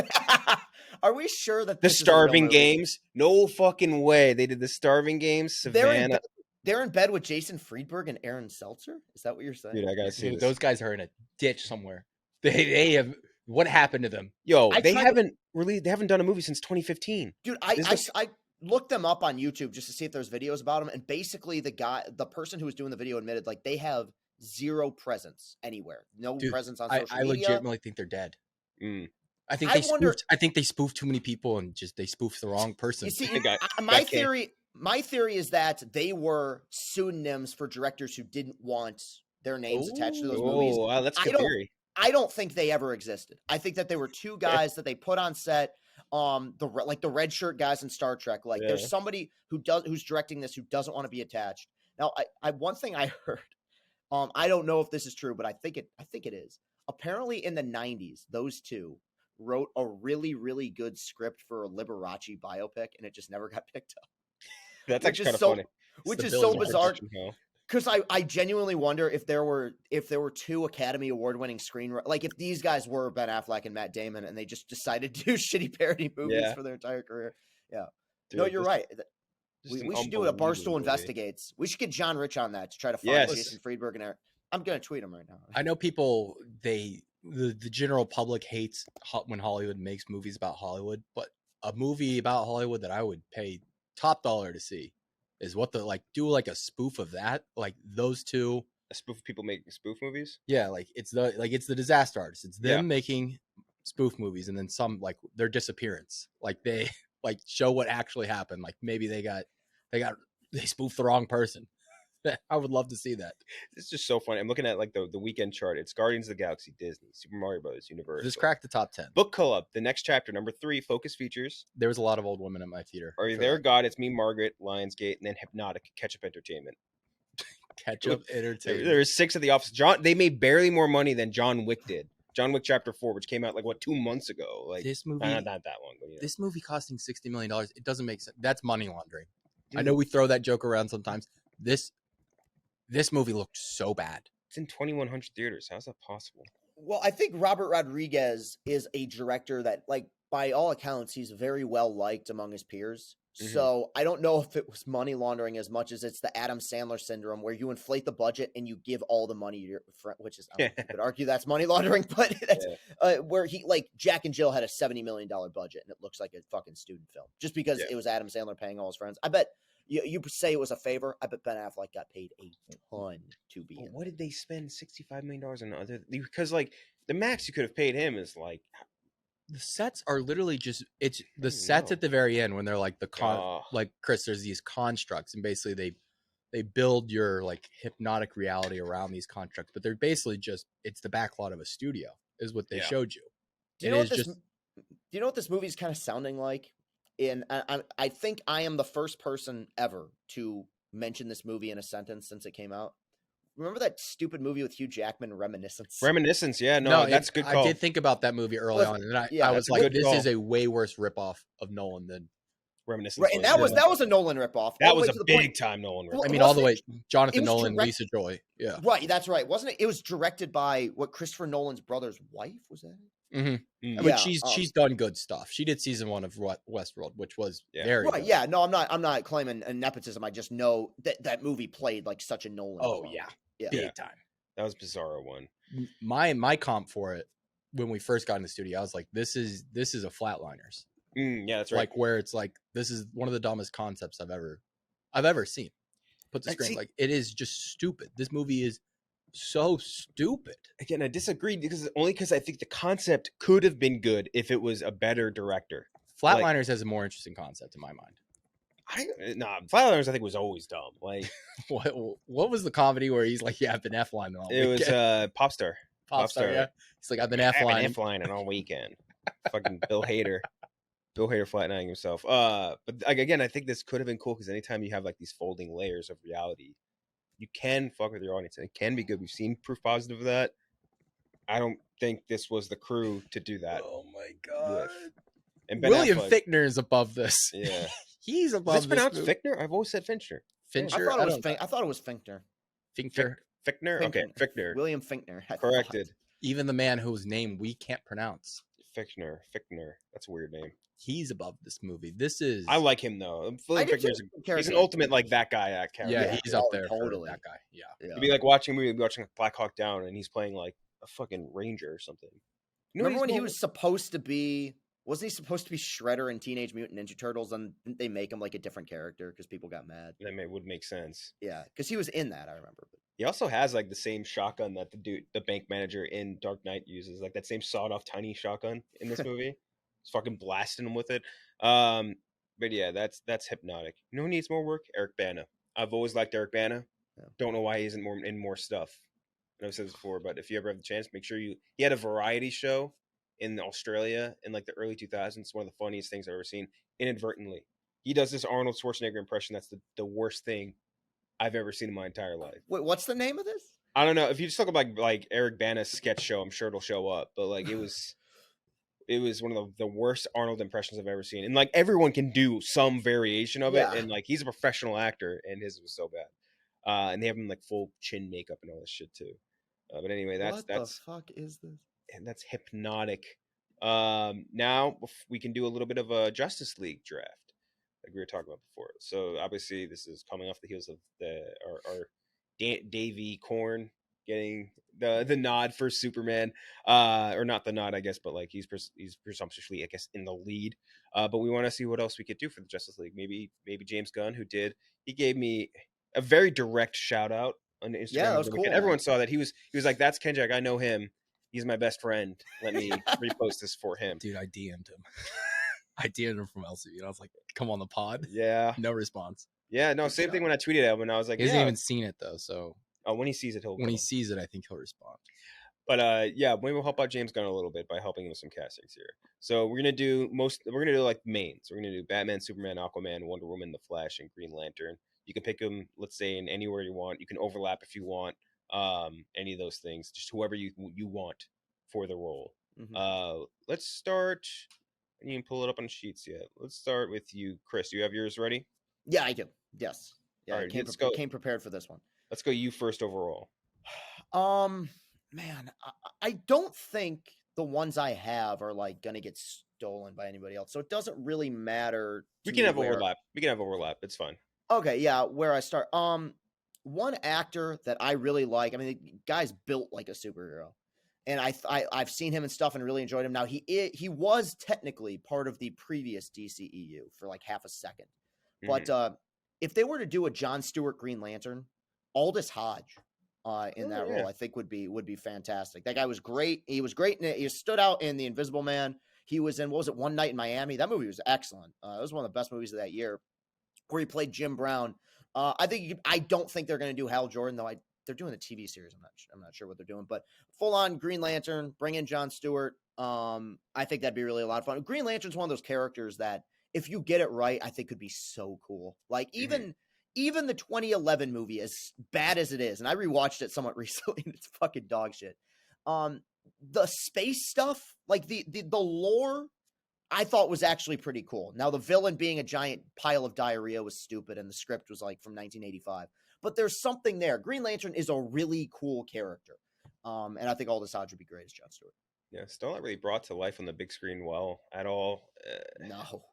Speaker 3: Are we sure that
Speaker 1: The Starving Games? No fucking way. They did The Starving Games. Savannah.
Speaker 3: They're in bed with Jason Friedberg and Aaron Seltzer? Is that what you're saying?
Speaker 1: Dude, I gotta see this.
Speaker 2: Those guys are in a ditch somewhere. They have, what happened to them?
Speaker 1: Yo, they haven't done a movie since 2015.
Speaker 3: Dude, I looked them up on YouTube just to see if there's videos about them, and basically the person who was doing the video admitted like they have zero presence anywhere. No presence on social media. I
Speaker 2: legitimately think they're dead. I think they spoofed too many people and they spoofed the wrong person.
Speaker 3: You see, my theory is that they were pseudonyms for directors who didn't want their names attached to those movies.
Speaker 1: Wow, that's a good theory.
Speaker 3: I don't think they ever existed. I think that they were two guys that they put on set. The red shirt guys in Star Trek. Like there's somebody who's directing this who doesn't want to be attached. Now, I one thing I heard. I don't know if this is true, but I think it is. Apparently, in the 90s, those two wrote a really, really good script for a Liberace biopic, and it just never got picked up.
Speaker 1: That's actually kind of funny.
Speaker 3: Which is so bizarre. Because I genuinely wonder if there were two Academy Award winning screenwriters, like if these guys were Ben Affleck and Matt Damon, and they just decided to do shitty parody movies for their entire career. Yeah, dude, no, you're right. We should do a Barstool Investigates. We should get John Rich on that to try to find Jason Friedberg and Eric. I'm gonna tweet him right now.
Speaker 2: I know people the general public hates when Hollywood makes movies about Hollywood, but a movie about Hollywood that I would pay top dollar to see is do like a spoof of that, like those two.
Speaker 1: A spoof of people making spoof movies?
Speaker 2: Yeah, it's the Disaster Artists. It's them making spoof movies, and then some like their disappearance. Like they show what actually happened. Like maybe they spoofed the wrong person. I would love to see that.
Speaker 1: It's just so funny. I'm looking at like the weekend chart. It's Guardians of the Galaxy, Disney, Super Mario Bros., Universal.
Speaker 2: This cracked the top 10.
Speaker 1: Book Club, the next chapter, number 3, Focus Features.
Speaker 2: There was a lot of old women at my theater.
Speaker 1: Are You There, God? It's Me, Margaret, Lionsgate, and then Hypnotic, Ketchup Entertainment.
Speaker 2: Ketchup Entertainment.
Speaker 1: There was 6 of The Office. They made barely more money than John Wick did. John Wick Chapter 4, which came out 2 months ago. Like
Speaker 2: this movie,
Speaker 1: not that long. But,
Speaker 2: This movie costing $60 million. It doesn't make sense. That's money laundering. Dude. I know we throw that joke around sometimes. This movie looked so bad.
Speaker 1: It's in 2,100 theaters. How's that possible?
Speaker 3: Well, I think Robert Rodriguez is a director that, by all accounts, he's very well liked among his peers. Mm-hmm. So I don't know if it was money laundering as much as it's the Adam Sandler syndrome, where you inflate the budget and you give all the money to your friend, which is, you could argue that's money laundering, but that's where he, Jack and Jill had a $70 million budget and it looks like a fucking student film just because it was Adam Sandler paying all his friends. I bet. You say it was a favor. I bet Ben Affleck got paid a ton to be in.
Speaker 1: What did they spend $65 million on other? Because the max you could have paid him is
Speaker 2: the sets are literally just sets at the very end when they're Chris. There's these constructs and basically they build your hypnotic reality around these constructs, but they're basically it's the backlot of a studio is what they showed you.
Speaker 3: Do you know what this movie's kind of sounding like? And I think I am the first person ever to mention this movie in a sentence since it came out. Remember that stupid movie with Hugh Jackman, Reminiscence?
Speaker 1: Reminiscence, yeah. No, that's a good call.
Speaker 2: I did think about that movie early on, and I was like, this is a way worse ripoff of Nolan than
Speaker 1: Reminiscence.
Speaker 3: Right, and that was a Nolan ripoff.
Speaker 1: That was a big time Nolan ripoff.
Speaker 2: I mean, all the way, Jonathan Nolan, Lisa Joy. Yeah.
Speaker 3: Right, that's right. Wasn't it? It was directed by Christopher Nolan's brother's wife, was that it?
Speaker 2: Mm-hmm. I mean, she's done good stuff. She did season 1 of Westworld, which was very
Speaker 3: right.
Speaker 2: Good.
Speaker 3: Yeah, no, I'm not claiming a nepotism. I just know that movie played like such a Nolan.
Speaker 2: Oh film. Yeah, big time.
Speaker 1: That was Bizarro one.
Speaker 2: My comp for it when we first got in the studio, I was like, this is a Flatliners.
Speaker 1: Yeah, that's right.
Speaker 2: Like where it's like this is one of the dumbest concepts I've ever seen. Put the screen like it is just stupid. This movie is so stupid.
Speaker 1: Again, I disagree because I think the concept could have been good if it was a better director.
Speaker 2: Flatliners has a more interesting concept in my mind.
Speaker 1: Flatliners I think was always dumb. Like
Speaker 2: what was the comedy where he's like, yeah, I've been F-lining all
Speaker 1: weekend? It was Popstar.
Speaker 2: Popstar, yeah. He's like, I've been F-lining
Speaker 1: all weekend. Fucking Bill Hader flatlining himself. But again, I think this could have been cool because anytime you have like these folding layers of reality, you can fuck with your audience and it can be good. We've seen proof positive of that. I don't think this was the crew to do that.
Speaker 2: Oh my god!
Speaker 1: And
Speaker 2: William Fichtner is above this.
Speaker 1: Yeah,
Speaker 2: he's above.
Speaker 1: Is this pronounced Fichtner? I've always said Fincher.
Speaker 2: Fincher.
Speaker 3: I thought it was Fichtner.
Speaker 1: Fichtner. Okay, Fichtner.
Speaker 3: William Fichtner.
Speaker 1: Corrected.
Speaker 2: Even the man whose name we can't pronounce.
Speaker 1: Fichtner. That's a weird name.
Speaker 2: He's above this movie. This is.
Speaker 1: I like him though. He's an ultimate like that guy character.
Speaker 2: Yeah, he's up there.
Speaker 3: Totally.
Speaker 2: That guy. Yeah.
Speaker 1: It'd be like watching a movie, watching Black Hawk Down, and he's playing like a fucking ranger or something.
Speaker 3: Remember when he was supposed to be? Wasn't he supposed to be Shredder in Teenage Mutant Ninja Turtles? And didn't they make him like a different character because people got mad?
Speaker 1: That would make sense.
Speaker 3: Yeah, because he was in that. I remember.
Speaker 1: He also has like the same shotgun that the bank manager in Dark Knight uses, like that same sawed-off tiny shotgun in this movie. He's fucking blasting him with it. But yeah, that's Hypnotic. You know who needs more work? Eric Bana. I've always liked Eric Bana. Yeah. Don't know why he isn't in more stuff. I've said this before, but if you ever have the chance, make sure he had a variety show in Australia in like the early 2000s. One of the funniest things I've ever seen. Inadvertently, he does this Arnold Schwarzenegger impression. That's the worst thing I've ever seen in my entire life.
Speaker 3: Wait, what's the name of this?
Speaker 1: I don't know. If you just look up like Eric Bana's sketch show, I'm sure it'll show up. But like it was one of the worst Arnold impressions I've ever seen. And like everyone can do some variation of it. And like he's a professional actor, and his was so bad. And they have him like full chin makeup and all this shit too. But anyway, that's
Speaker 3: the fuck is this?
Speaker 1: And that's Hypnotic. Now we can do a little bit of a Justice League draft, like we were talking about before. So obviously, this is coming off the heels of our Davey Korn getting the nod for Superman, or not the nod, I guess, but like he's presumptuously, I guess, in the lead. But we want to see what else we could do for the Justice League. Maybe James Gunn, he gave me a very direct shout out on Instagram.
Speaker 3: Yeah, that was cool.
Speaker 1: Everyone saw that. He was like, "That's Kenjac. I know him. He's my best friend. Let me repost this for him."
Speaker 2: Dude, I DM'd him. I DM'd him from LCB, and I was like, "Come on the pod."
Speaker 1: Yeah.
Speaker 2: No response.
Speaker 1: Yeah, no, same thing when I tweeted at him, and I was like,
Speaker 2: he hasn't even seen it though, so.
Speaker 1: Oh, when he sees it,
Speaker 2: he sees it, I think he'll respond.
Speaker 1: But yeah, maybe we'll help out James Gunn a little bit by helping him with some castings here. So we're gonna do like mains. We're gonna do Batman, Superman, Aquaman, Wonder Woman, The Flash, and Green Lantern. You can pick them, let's say, in anywhere you want. You can overlap if you want. Any of those things, just whoever you want for the role. Mm-hmm. Let's start. I didn't even pull it up on sheets yet. Let's start with you, Chris. Do you have yours ready?
Speaker 3: Yeah, I do. Yes. Yeah,
Speaker 1: right,
Speaker 3: I came prepared for this one.
Speaker 1: Let's go you first overall.
Speaker 3: Man, I don't think the ones I have are like gonna get stolen by anybody else, so it doesn't really matter.
Speaker 1: We can have overlap. It's fine.
Speaker 3: Okay, yeah. Where I start. One actor that I really like. I mean, the guy's built like a superhero, and I've seen him and stuff and really enjoyed him. Now he was technically part of the previous DCEU for like half a second, but if they were to do a Jon Stewart Green Lantern, Aldous Hodge in that role, I think would be fantastic. That guy was great. He was great. He stood out in The Invisible Man. He was in, what was it, One Night in Miami? That movie was excellent. It was one of the best movies of that year, where he played Jim Brown. I don't think they're going to do Hal Jordan, though. They're doing the TV series. I'm not sure what they're doing, but full on Green Lantern, bring in Jon Stewart. I think that'd be really a lot of fun. Green Lantern's one of those characters that, if you get it right, I think could be so cool. Like even the 2011 movie, as bad as it is, and I rewatched it somewhat recently, and it's fucking dog shit. The space stuff, like the lore, I thought was actually pretty cool. Now, the villain being a giant pile of diarrhea was stupid, and the script was like from 1985. But there's something there. Green Lantern is a really cool character. And I think Aldous Hodge would be great as Jon Stewart.
Speaker 1: Yeah, still not really brought to life on the big screen well at all.
Speaker 3: No.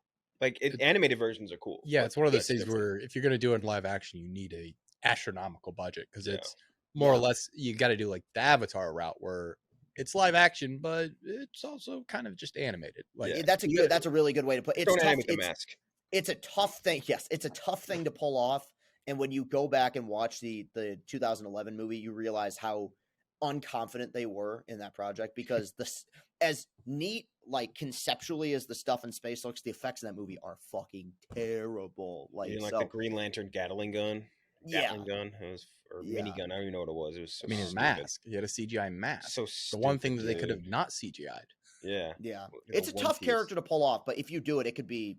Speaker 1: Like, animated versions are cool.
Speaker 2: Yeah, it's one of those things where if you're going to do it in live action, you need a astronomical budget because it's more or
Speaker 3: Yeah.
Speaker 2: less, you got to do like the Avatar route where it's live action, but it's also kind of just animated. Like,
Speaker 1: Yeah.
Speaker 3: That's a really good way to put it. It's
Speaker 1: Thrown at
Speaker 3: tough.
Speaker 1: him with the mask.
Speaker 3: It's a tough thing. Yes, it's a tough thing to pull off. And when you go back and watch the 2011 movie, you realize how unconfident they were in that project, because as neat, like, conceptually as the stuff in space looks, the effects in that movie are fucking terrible. Like,
Speaker 1: Like the Green Lantern Gatling gun.
Speaker 3: yeah,
Speaker 1: Gatling gun. It was, or
Speaker 3: Yeah.
Speaker 1: minigun. I don't even know what it was. It was so
Speaker 2: I mean, his
Speaker 1: stupid.
Speaker 2: mask. He had a CGI mask.
Speaker 1: So
Speaker 2: The
Speaker 1: stupid.
Speaker 2: one thing that they could
Speaker 1: dude.
Speaker 2: have not CGI'd.
Speaker 1: Yeah.
Speaker 3: yeah.
Speaker 1: You know,
Speaker 3: It's a
Speaker 1: One
Speaker 3: tough
Speaker 1: Piece.
Speaker 3: character to pull off, but if you do it, it could be,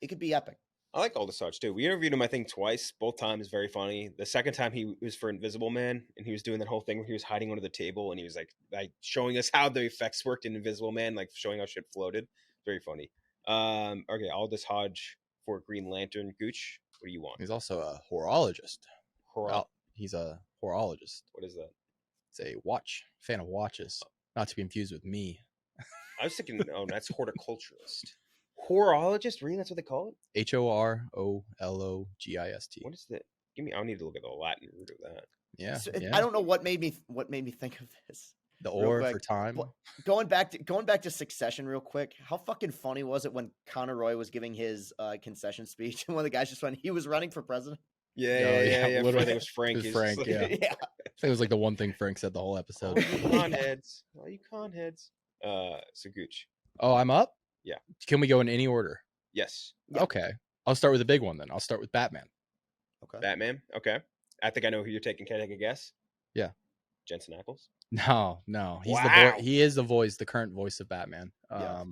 Speaker 3: it could be epic.
Speaker 1: I like all the such too. We interviewed him, I think, twice. Both times very funny. The second time he was for Invisible Man, and he was doing that whole thing where he was hiding under the table, and he was like showing us how the effects worked in Invisible Man, like showing how shit floated. Very funny. Okay, Aldous Hodge for Green Lantern. Gooch, what do you want?
Speaker 2: He's also a horologist.
Speaker 1: Hor-
Speaker 2: He's a horologist.
Speaker 1: What is that?
Speaker 2: It's a fan of watches. Not to be confused with me.
Speaker 1: I was thinking, oh, that's horticulturist. Horologist? Really? That's what they call it?
Speaker 2: HOROLOGIST.
Speaker 1: What is that? I'll need to look at the Latin root of that.
Speaker 2: Yeah,
Speaker 3: So,
Speaker 2: yeah.
Speaker 3: I don't know what made me think of this.
Speaker 2: The
Speaker 3: real
Speaker 2: or
Speaker 3: quick.
Speaker 2: for time.
Speaker 3: But going back to Succession real quick, how fucking funny was it when Conor Roy was giving his concession speech and one of the guys just went, he was running for president?
Speaker 1: Yeah.
Speaker 2: literally.
Speaker 1: I think it was Frank.
Speaker 2: It was
Speaker 1: He's
Speaker 2: Frank,
Speaker 1: just
Speaker 2: yeah.
Speaker 1: like,
Speaker 3: Yeah.
Speaker 2: I think it was like the one thing Frank said the whole episode.
Speaker 1: All you con heads. All you con heads. So Gooch.
Speaker 2: Oh, I'm up?
Speaker 1: Yeah.
Speaker 2: Can we go in any order?
Speaker 1: Yes.
Speaker 3: Yeah.
Speaker 2: Okay. I'll start with the big one then. I'll start with Batman.
Speaker 3: Okay.
Speaker 1: Batman. Okay. I think I know who you're taking. Can I take a guess?
Speaker 2: Yeah.
Speaker 1: Jensen Ackles.
Speaker 2: No. He's the
Speaker 1: Wow.
Speaker 2: he is the current voice of Batman.
Speaker 3: Yeah.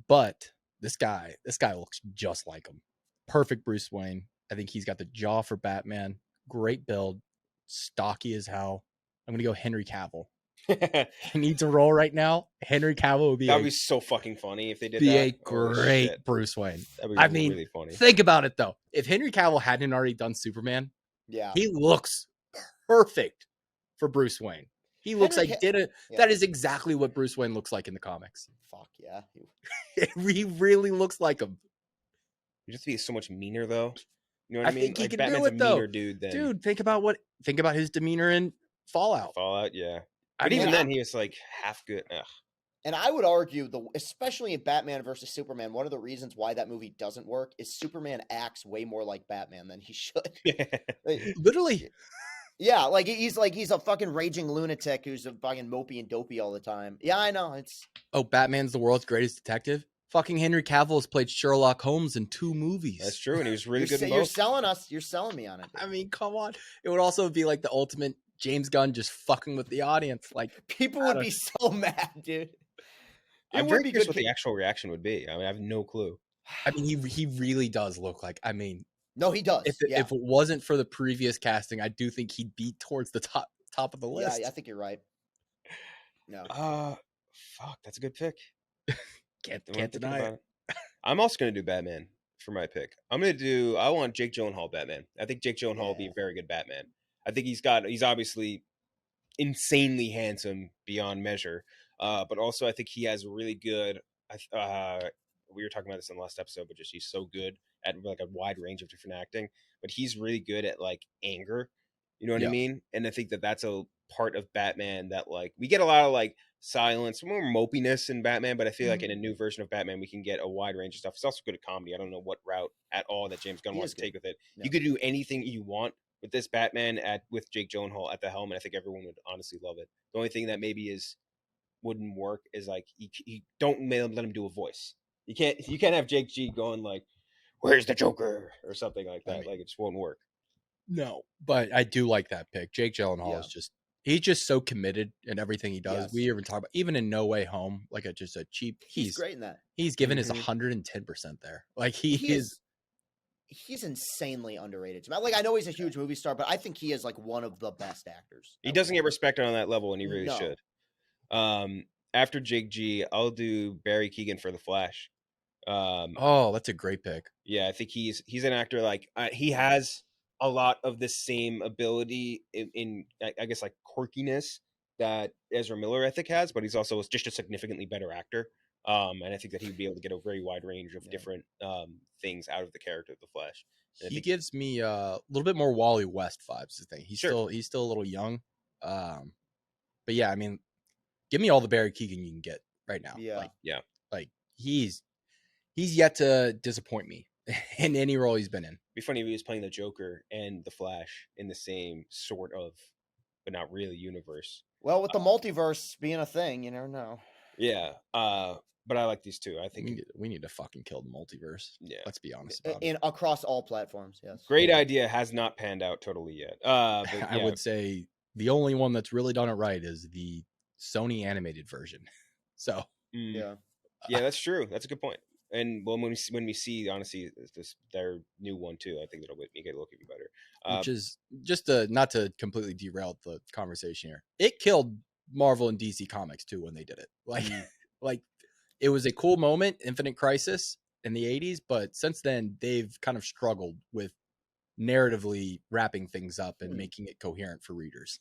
Speaker 2: But this guy looks just like him. Perfect Bruce Wayne. I think he's got the jaw for Batman. Great build. Stocky as hell. I'm gonna go Henry Cavill. He needs a role right now. Henry Cavill would be
Speaker 1: That would be so fucking funny if they did
Speaker 2: be
Speaker 1: that.
Speaker 2: a
Speaker 1: Holy
Speaker 2: great
Speaker 1: shit.
Speaker 2: Bruce Wayne.
Speaker 1: That'd be
Speaker 2: I mean,
Speaker 1: really funny.
Speaker 2: Think about it though. If Henry Cavill hadn't already done Superman,
Speaker 3: Yeah.
Speaker 2: he looks perfect for Bruce Wayne. He looks
Speaker 3: Henry
Speaker 2: like
Speaker 3: Yeah.
Speaker 2: that is exactly what Bruce Wayne looks like in the comics.
Speaker 3: Fuck yeah.
Speaker 2: He really looks like him.
Speaker 1: He'd just be so much meaner though. You know what
Speaker 2: I
Speaker 1: I mean?
Speaker 2: think he
Speaker 1: Like,
Speaker 2: can
Speaker 1: Batman's
Speaker 2: do it
Speaker 1: a
Speaker 2: though.
Speaker 1: meaner dude than
Speaker 2: Dude, think about his demeanor in Fallout.
Speaker 1: Fallout, yeah.
Speaker 2: I
Speaker 1: But
Speaker 2: mean,
Speaker 1: even then, he was like half good. Ugh.
Speaker 3: And I would argue, especially in Batman versus Superman, one of the reasons why that movie doesn't work is Superman acts way more like Batman than he should. Like,
Speaker 2: literally.
Speaker 3: yeah, like he's a fucking raging lunatic who's a fucking mopey and dopey all the time. Yeah, I know. It's
Speaker 2: Oh, Batman's the world's greatest detective. Fucking Henry Cavill has played Sherlock Holmes in 2 movies.
Speaker 1: That's true, and he was really
Speaker 3: you're,
Speaker 1: good in
Speaker 3: you're
Speaker 1: both.
Speaker 3: selling us. You're selling me on it.
Speaker 2: I mean, come on. It would also be like the ultimate James Gunn just fucking with the audience. Like,
Speaker 3: People would be so mad, dude.
Speaker 1: I'm
Speaker 3: would
Speaker 1: very
Speaker 3: be
Speaker 1: curious
Speaker 3: good
Speaker 1: what the actual reaction would be. I mean, I have no clue.
Speaker 2: I mean, he really does look like. I mean,
Speaker 3: No, he does.
Speaker 2: if it wasn't for the previous casting, I do think he'd be towards the top of the list.
Speaker 3: Yeah, I think you're right. No.
Speaker 1: Fuck, that's a good pick.
Speaker 2: Can't
Speaker 1: The more I'm thinking
Speaker 2: deny
Speaker 1: about
Speaker 2: it.
Speaker 1: I'm also gonna do Batman for my pick. I want Jake Gyllenhaal Batman. I think Jake Gyllenhaal would be a very good Batman. I think he's obviously insanely handsome beyond measure. But also I think he has really good we were talking about this in the last episode, but just he's so good at like a wide range of different acting. But he's really good at like anger. You know what I
Speaker 2: Yeah.
Speaker 1: mean? And I think that that's a part of Batman that like we get a lot of like silence, more mopiness in Batman, but I feel like in a new version of Batman we can get a wide range of stuff. He's also good at comedy. I don't know what route at all that James Gunn
Speaker 3: He
Speaker 1: wants
Speaker 3: is
Speaker 1: to take with it.
Speaker 3: Yeah.
Speaker 1: You could do anything you want with this Batman with Jake Gyllenhaal at the helm, and I think everyone would honestly love it. The only thing that maybe wouldn't work is like you don't let him do a voice. You can't have Jake G going like, "Where's the Joker?" or something like that. Like it just won't work.
Speaker 2: No, but I do like that pick. Jake Gyllenhaal is he's just so committed in everything he does.
Speaker 3: Yes.
Speaker 2: We even talk about even in No Way Home, like just a cheap.
Speaker 3: He's great in that.
Speaker 2: He's given his
Speaker 1: Mhm.
Speaker 2: 110% there. Like he is.
Speaker 3: He's insanely underrated. Like, I know he's a huge movie star, but I think he is like one of the best actors.
Speaker 1: He doesn't get respected on that level, and he really
Speaker 3: No.
Speaker 1: should. After Jake G, I'll do Barry Keoghan for The Flash.
Speaker 2: Oh, that's a great pick.
Speaker 1: Yeah, I think he's an actor like he has a lot of the same ability in I guess like quirkiness that Ezra Miller I think has, but he's also just a significantly better actor. And I think that he would be able to get a very wide range of different things out of the character of the Flash.
Speaker 2: He gives me a little bit more Wally West vibes. The thing he's still a little young, but yeah, I mean, give me all the Barry Keoghan you can get right now. Like he's yet to disappoint me in any role he's been in.
Speaker 1: It'd be funny if he was playing the Joker and the Flash in the same sort of, but not really universe.
Speaker 3: Well, with the multiverse being a thing, you never know.
Speaker 1: Yeah. But I like these two. I think
Speaker 2: we need to fucking kill the multiverse. Yeah. Let's be honest about
Speaker 3: it. Across all platforms, yes.
Speaker 1: Great idea. Has not panned out totally yet. But yeah.
Speaker 2: I would say the only one that's really done it right is the Sony animated version. So
Speaker 1: yeah, that's true. That's a good point. And when we see honestly their new one too, I think it'll make it look even better.
Speaker 2: Which is just not to completely derail the conversation here. It killed Marvel and DC Comics too when they did it. Like it was a cool moment, Infinite Crisis in the 80s, but since then they've kind of struggled with narratively wrapping things up and making it coherent for readers.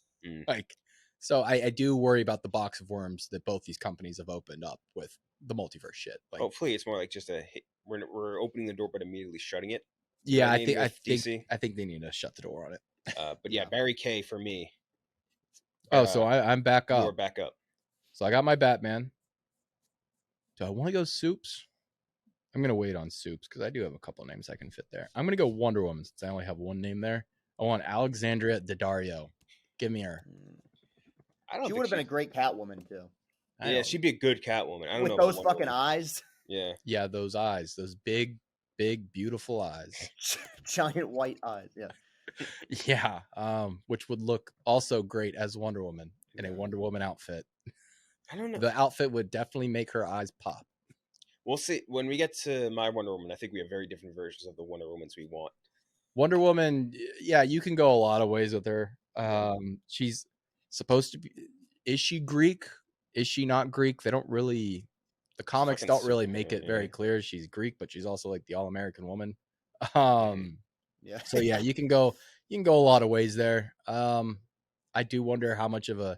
Speaker 2: So I do worry about the box of worms that both these companies have opened up with the multiverse shit.
Speaker 1: Hopefully it's more like just we're opening the door but immediately shutting it.
Speaker 2: Yeah, I think they need to shut the door on it.
Speaker 1: But yeah, Barry K for me.
Speaker 2: So I'm back up.
Speaker 1: You're back up.
Speaker 2: So I got my Batman. Do I want to go Soups? I'm gonna wait on Soups because I do have a couple names I can fit there. I'm gonna go Wonder Woman since I only have one name there. I want Alexandria Daddario. Give me her.
Speaker 3: She would have been a great Catwoman too.
Speaker 1: Yeah, she'd be a good Catwoman. I don't know.
Speaker 3: With those fucking eyes.
Speaker 1: Yeah.
Speaker 2: Yeah, those eyes. Those big, beautiful eyes.
Speaker 3: Giant white eyes. Yeah.
Speaker 2: Yeah. Which would look also great as Wonder Woman in a Wonder Woman outfit.
Speaker 1: I don't know.
Speaker 2: The outfit would definitely make her eyes pop.
Speaker 1: We'll see. When we get to my Wonder Woman, I think we have very different versions of the Wonder Womans we want.
Speaker 2: Wonder Woman, yeah, you can go a lot of ways with her. She's supposed to be... Is she Greek? Is she not Greek? They don't really... The comics don't really make it very clear she's Greek, but she's also like the all-American woman.
Speaker 3: Yeah.
Speaker 2: So yeah, you can go a lot of ways there. I do wonder how much of a...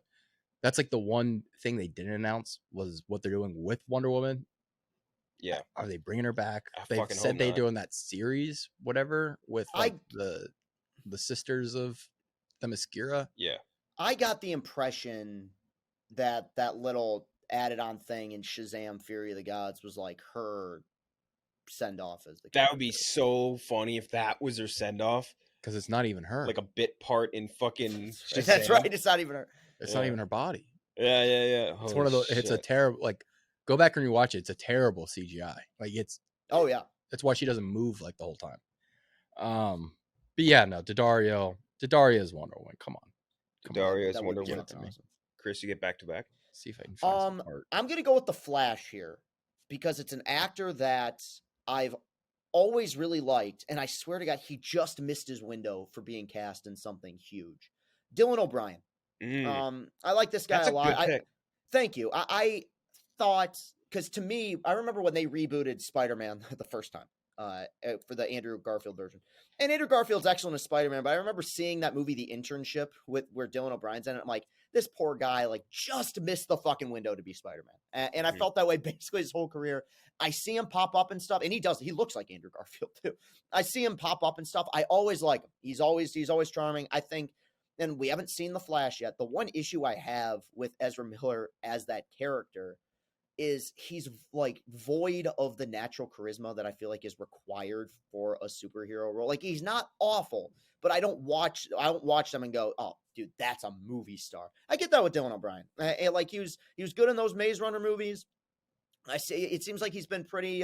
Speaker 2: That's like the one thing they didn't announce was what they're doing with Wonder Woman.
Speaker 1: Yeah.
Speaker 2: Are they bringing her back? They said they're doing that series, whatever, with like the sisters of the Themyscira.
Speaker 1: Yeah.
Speaker 3: I got the impression that little added on thing in Shazam Fury of the Gods was like her send off as the character.
Speaker 1: That would be so funny if that was her send off.
Speaker 2: Because it's not even her.
Speaker 1: Like a bit part in fucking Shazam.
Speaker 3: That's right. It's not even her.
Speaker 2: It's not even her body.
Speaker 1: Yeah.
Speaker 2: It's one of those. It's a terrible. Like, go back and rewatch it. It's a terrible CGI. Like it's.
Speaker 3: Oh yeah.
Speaker 2: That's why she doesn't move like the whole time. But yeah, no. Daddario is Wonder Woman. Come on.
Speaker 1: Daddario is Wonder Woman. Awesome. Chris, you get back to back.
Speaker 2: See if I can find some art.
Speaker 3: I'm gonna go with the Flash here because it's an actor that I've always really liked, and I swear to God, he just missed his window for being cast in something huge. Dylan O'Brien. I like this guy a lot.
Speaker 1: Good pick.
Speaker 3: Thank you. I thought, because to me, I remember when they rebooted Spider-Man the first time for the Andrew Garfield version. And Andrew Garfield's excellent as Spider-Man, but I remember seeing that movie, The Internship, where Dylan O'Brien's in it. I'm like, this poor guy, like, just missed the fucking window to be Spider-Man. And I felt that way basically his whole career. I see him pop up and stuff, and he looks like Andrew Garfield too. I see him pop up and stuff. I always like him. He's always charming. I think, and we haven't seen The Flash yet. The one issue I have with Ezra Miller as that character is he's like void of the natural charisma that I feel like is required for a superhero role. Like, he's not awful, but I don't watch them and go, oh, dude, that's a movie star. I get that with Dylan O'Brien. Like he was good in those Maze Runner movies. I say it seems like he's been pretty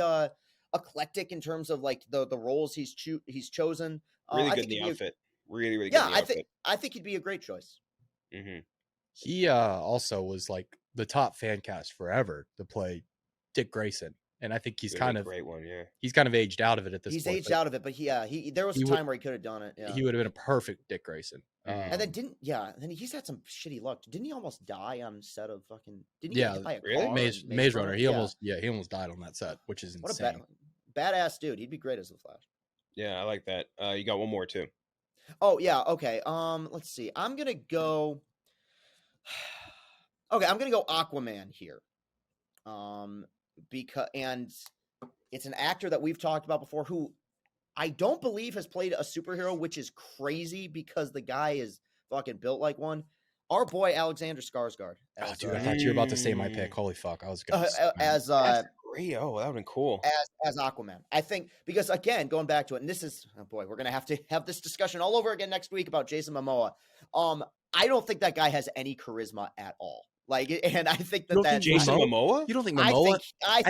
Speaker 3: eclectic in terms of like the roles he's chosen.
Speaker 1: Really good in the outfit. Really good. Yeah,
Speaker 3: I think he'd be a great choice.
Speaker 1: Mm-hmm.
Speaker 2: He also was like the top fan cast forever to play Dick Grayson, and I think he's kind of
Speaker 1: great one. Yeah,
Speaker 2: he's kind of aged out of it at this point.
Speaker 3: He's aged out of it, but there was a time where he could have done it. Yeah.
Speaker 2: He would have been a perfect Dick Grayson.
Speaker 3: And then then he's had some shitty luck. Didn't he almost die on set of fucking? Didn't he die a car?
Speaker 2: Maze Runner. He almost died on that set, which is insane.
Speaker 3: What a badass dude. He'd be great as the Flash.
Speaker 1: Yeah, I like that. You got one more too.
Speaker 3: Oh yeah, okay. Let's see. I'm gonna go Aquaman here. Because it's an actor that we've talked about before who I don't believe has played a superhero, which is crazy because the guy is fucking built like one. Our boy Alexander Skarsgård
Speaker 2: Oh,
Speaker 3: as
Speaker 2: dude, I thought you were about to say my pick. Holy fuck, I was gonna.
Speaker 3: as
Speaker 1: That's great. Oh, that would have been cool.
Speaker 3: as Aquaman. I think because again, going back to it, and this is oh boy, we're gonna have to have this discussion all over again next week about Jason Momoa. I don't think that guy has any charisma at all. Like, and I think
Speaker 2: You don't
Speaker 3: that
Speaker 2: think
Speaker 1: Jason
Speaker 2: Momoa?
Speaker 1: Momoa?
Speaker 2: You don't think
Speaker 3: I
Speaker 2: Momoa?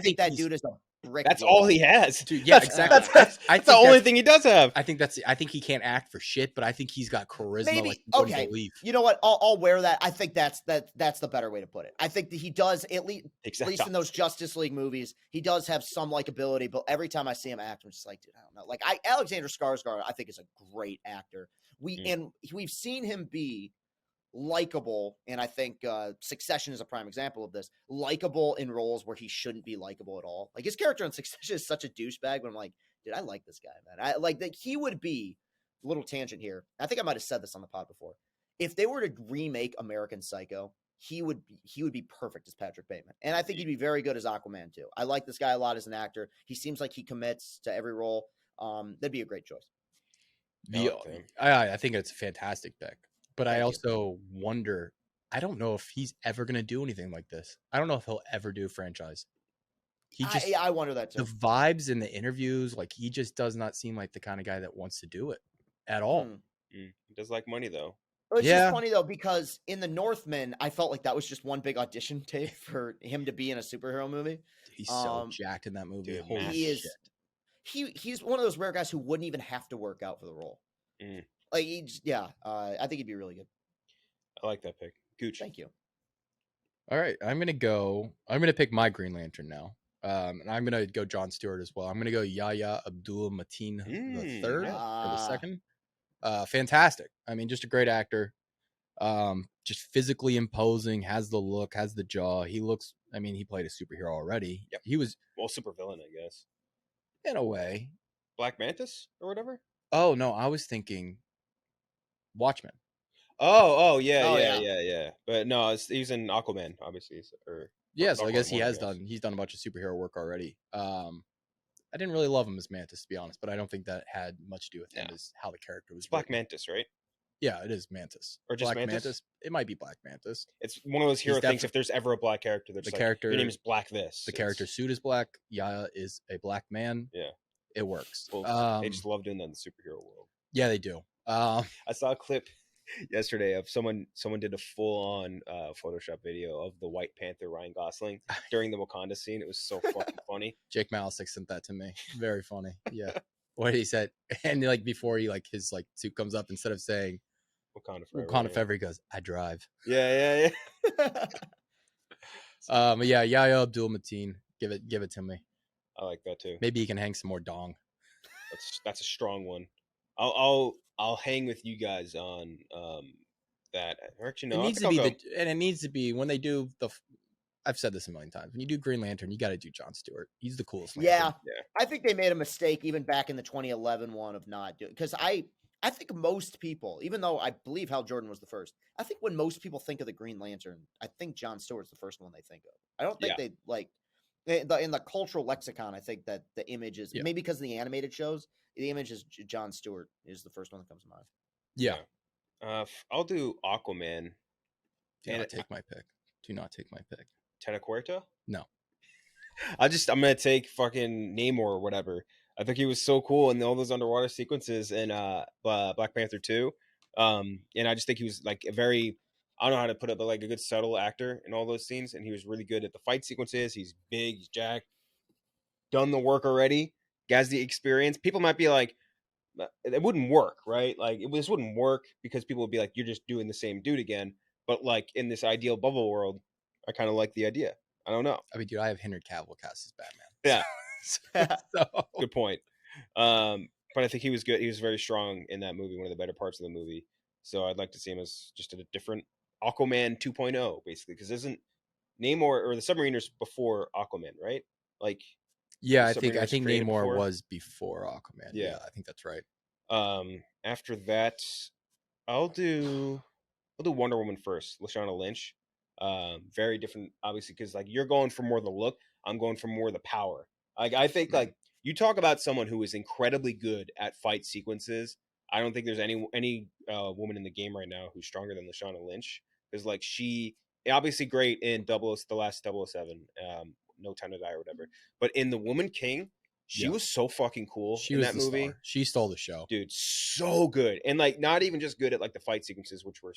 Speaker 3: think that
Speaker 2: he's-
Speaker 3: dude is a brick.
Speaker 1: That's
Speaker 3: wall.
Speaker 1: all he has.
Speaker 2: Dude, yeah, exactly.
Speaker 1: That's the only thing he does have.
Speaker 2: I think he can't act for shit, but I think he's got charisma.
Speaker 3: Maybe
Speaker 2: like you wouldn't
Speaker 3: okay.
Speaker 2: believe.
Speaker 3: You know what? I'll wear that. I think that's the better way to put it. I think that he does at least in those Justice League movies, he does have some likability. But every time I see him act, I'm just like, dude, I don't know. Like Alexander Skarsgård, I think is a great actor. We've seen him be likable, and I think Succession is a prime example of this. Likable in roles where he shouldn't be likable at all. Like his character in Succession is such a douchebag, but I'm like, dude, I like this guy, man. I like that he would be. Little tangent here. I think I might have said this on the pod before. If they were to remake American Psycho, he would be perfect as Patrick Bateman, and I think he'd be very good as Aquaman too. I like this guy a lot as an actor. He seems like he commits to every role. That'd be a great choice.
Speaker 2: I think it's a fantastic pick. But I
Speaker 3: Thank you.
Speaker 2: also wonder, I don't know if he's ever going to do anything like this. I don't know if he'll ever do a franchise.
Speaker 3: I wonder that too.
Speaker 2: The vibes in the interviews, like he just does not seem like the kind of guy that wants to do it at all.
Speaker 1: He does like money though.
Speaker 3: It's just funny though, because in the Northman, I felt like that was just one big audition tape for him to be in a superhero movie.
Speaker 2: He's so jacked in that movie.
Speaker 1: Dude,
Speaker 2: Holy
Speaker 3: he
Speaker 2: shit.
Speaker 3: is. He's one of those rare guys who wouldn't even have to work out for the role. Like I think he'd be really good.
Speaker 1: I like that pick. Gooch.
Speaker 3: Thank you.
Speaker 2: All right, I'm gonna pick my Green Lantern now. And I'm gonna go Jon Stewart as well. I'm gonna go Yahya Abdul Mateen the third or the second. Fantastic. I mean, just a great actor. Just physically imposing, has the look, has the jaw. He played a superhero already.
Speaker 1: Yep.
Speaker 2: He was
Speaker 1: super villain, I guess.
Speaker 2: In a way.
Speaker 1: Black Mantis or whatever?
Speaker 2: Oh no, I was thinking Watchmen.
Speaker 1: Oh yeah. But no, he's in Aquaman, obviously.
Speaker 2: So I guess he's done a bunch of superhero work already. I didn't really love him as Mantis, to be honest, but I don't think that had much to do with him as how the character was.
Speaker 1: Black Mantis, right?
Speaker 2: Yeah, it is Mantis.
Speaker 1: Or just
Speaker 2: Black
Speaker 1: Mantis?
Speaker 2: It might be Black Mantis.
Speaker 1: It's one of those hero things. If there's ever a black character, the character, your name is Black this.
Speaker 2: The character suit is black. Yaya is a black man.
Speaker 1: Yeah,
Speaker 2: it works.
Speaker 1: Well, they just love doing that in the superhero world.
Speaker 2: Yeah, they do.
Speaker 1: I saw a clip yesterday of someone did a full-on Photoshop video of the White Panther Ryan Gosling during the Wakanda scene. It was so fucking funny.
Speaker 2: Jake Malisic sent that to me. Very funny. Yeah. What he said, and like before he his suit comes up, instead of saying Wakanda forever, he goes, "I drive."
Speaker 1: Yeah.
Speaker 2: Yeah, Yahya Abdul Mateen, give it to me.
Speaker 1: I like that too.
Speaker 2: Maybe he can hang some more dong.
Speaker 1: That's a strong one. I'll hang with you guys on that. Actually, no,
Speaker 2: it needs to be when they do the. I've said this a million times. When you do Green Lantern, you got to do Jon Stewart. He's the coolest.
Speaker 3: Yeah. I think they made a mistake even back in the 2011 one of not doing, because I think most people, even though I believe Hal Jordan was the first, I think when most people think of the Green Lantern, I think Jon Stewart's the first one they think of. I don't think they like in the cultural lexicon. I think that the image is maybe because of the animated shows. The image is Jon Stewart is the first one that comes to mind.
Speaker 2: Yeah.
Speaker 1: I'll do Aquaman.
Speaker 2: Do not take my pick. Do not take my pick.
Speaker 1: Tenacuerta?
Speaker 2: No.
Speaker 1: I'm gonna take fucking Namor or whatever. I think he was so cool in all those underwater sequences in Black Panther 2. And I just think he was like a very, I don't know how to put it, but like a good subtle actor in all those scenes. And he was really good at the fight sequences. He's big, he's jacked, done the work already, has the experience. People might be like, it wouldn't work, right? Like this wouldn't work because people would be like, you're just doing the same dude again. But like in this ideal bubble world, I kind of like the idea. I don't know.
Speaker 2: I mean, dude, I have Henry Cavill cast as Batman.
Speaker 1: Yeah.
Speaker 2: So.
Speaker 1: Good point. But I think he was good. He was very strong in that movie, one of the better parts of the movie. So I'd like to see him as just a different Aquaman 2.0, basically, because isn't Namor or the Submariners before Aquaman, right? Like,
Speaker 2: yeah, I think Namor was before Aquaman. Yeah, I think that's right.
Speaker 1: After that, I'll do Wonder Woman first. Lashana Lynch. Very different, obviously, because like you're going for more the look. I'm going for more the power. Like I think like you talk about someone who is incredibly good at fight sequences. I don't think there's any woman in the game right now who's stronger than Lashana Lynch. Because like she obviously great in the last 007, No Time to Die or whatever. But in The Woman King, she was so fucking cool
Speaker 2: She
Speaker 1: in
Speaker 2: was
Speaker 1: that
Speaker 2: the
Speaker 1: movie.
Speaker 2: star. She stole the show.
Speaker 1: Dude, so good. And like not even just good at like the fight sequences, which were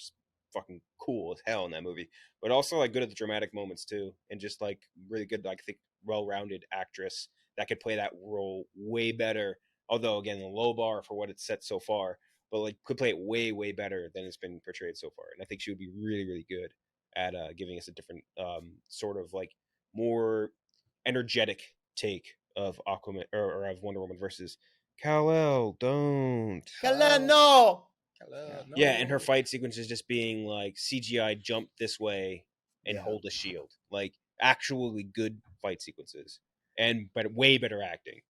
Speaker 1: fucking cool as hell in that movie, but also like good at the dramatic moments too. And just like really good, like I think well-rounded actress that could play that role way better. Although again, the low bar for what it's set so far, but like could play it way, way better than it's been portrayed so far. And I think she would be really, really good at giving us a different sort of like more energetic take of Aquaman or of Wonder Woman versus Kal-El. Don't.
Speaker 3: No.
Speaker 1: Yeah, and her fight sequences just being like CGI jump this way and hold a shield, like actually good fight sequences, but way better acting.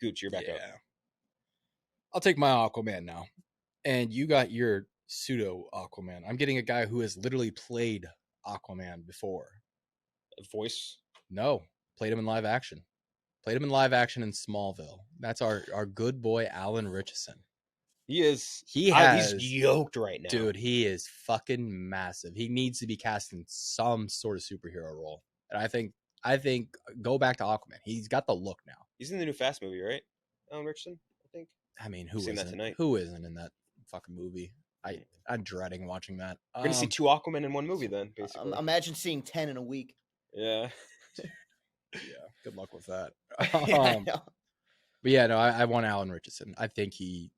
Speaker 1: Gooch, you're back up.
Speaker 2: I'll take my Aquaman now, and you got your pseudo Aquaman. I'm getting a guy who has literally played Aquaman before.
Speaker 1: Voice?
Speaker 2: No, played him in live action. Played him in live action in Smallville. That's our good boy Alan Richardson.
Speaker 1: He is.
Speaker 2: He's
Speaker 1: yoked right now,
Speaker 2: dude. He is fucking massive. He needs to be cast in some sort of superhero role. And I think go back to Aquaman. He's got the look now.
Speaker 1: He's in the new Fast movie, right? Alan Richardson, I think.
Speaker 2: I mean, who
Speaker 1: isn't?
Speaker 2: That tonight? Who isn't in that fucking movie? I'm dreading watching that.
Speaker 1: We're gonna see 2 Aquaman in one movie then. Basically,
Speaker 3: imagine seeing 10 in a week.
Speaker 1: Yeah.
Speaker 2: Yeah. Good luck with that. But yeah, no, I want Alan Richardson. I think he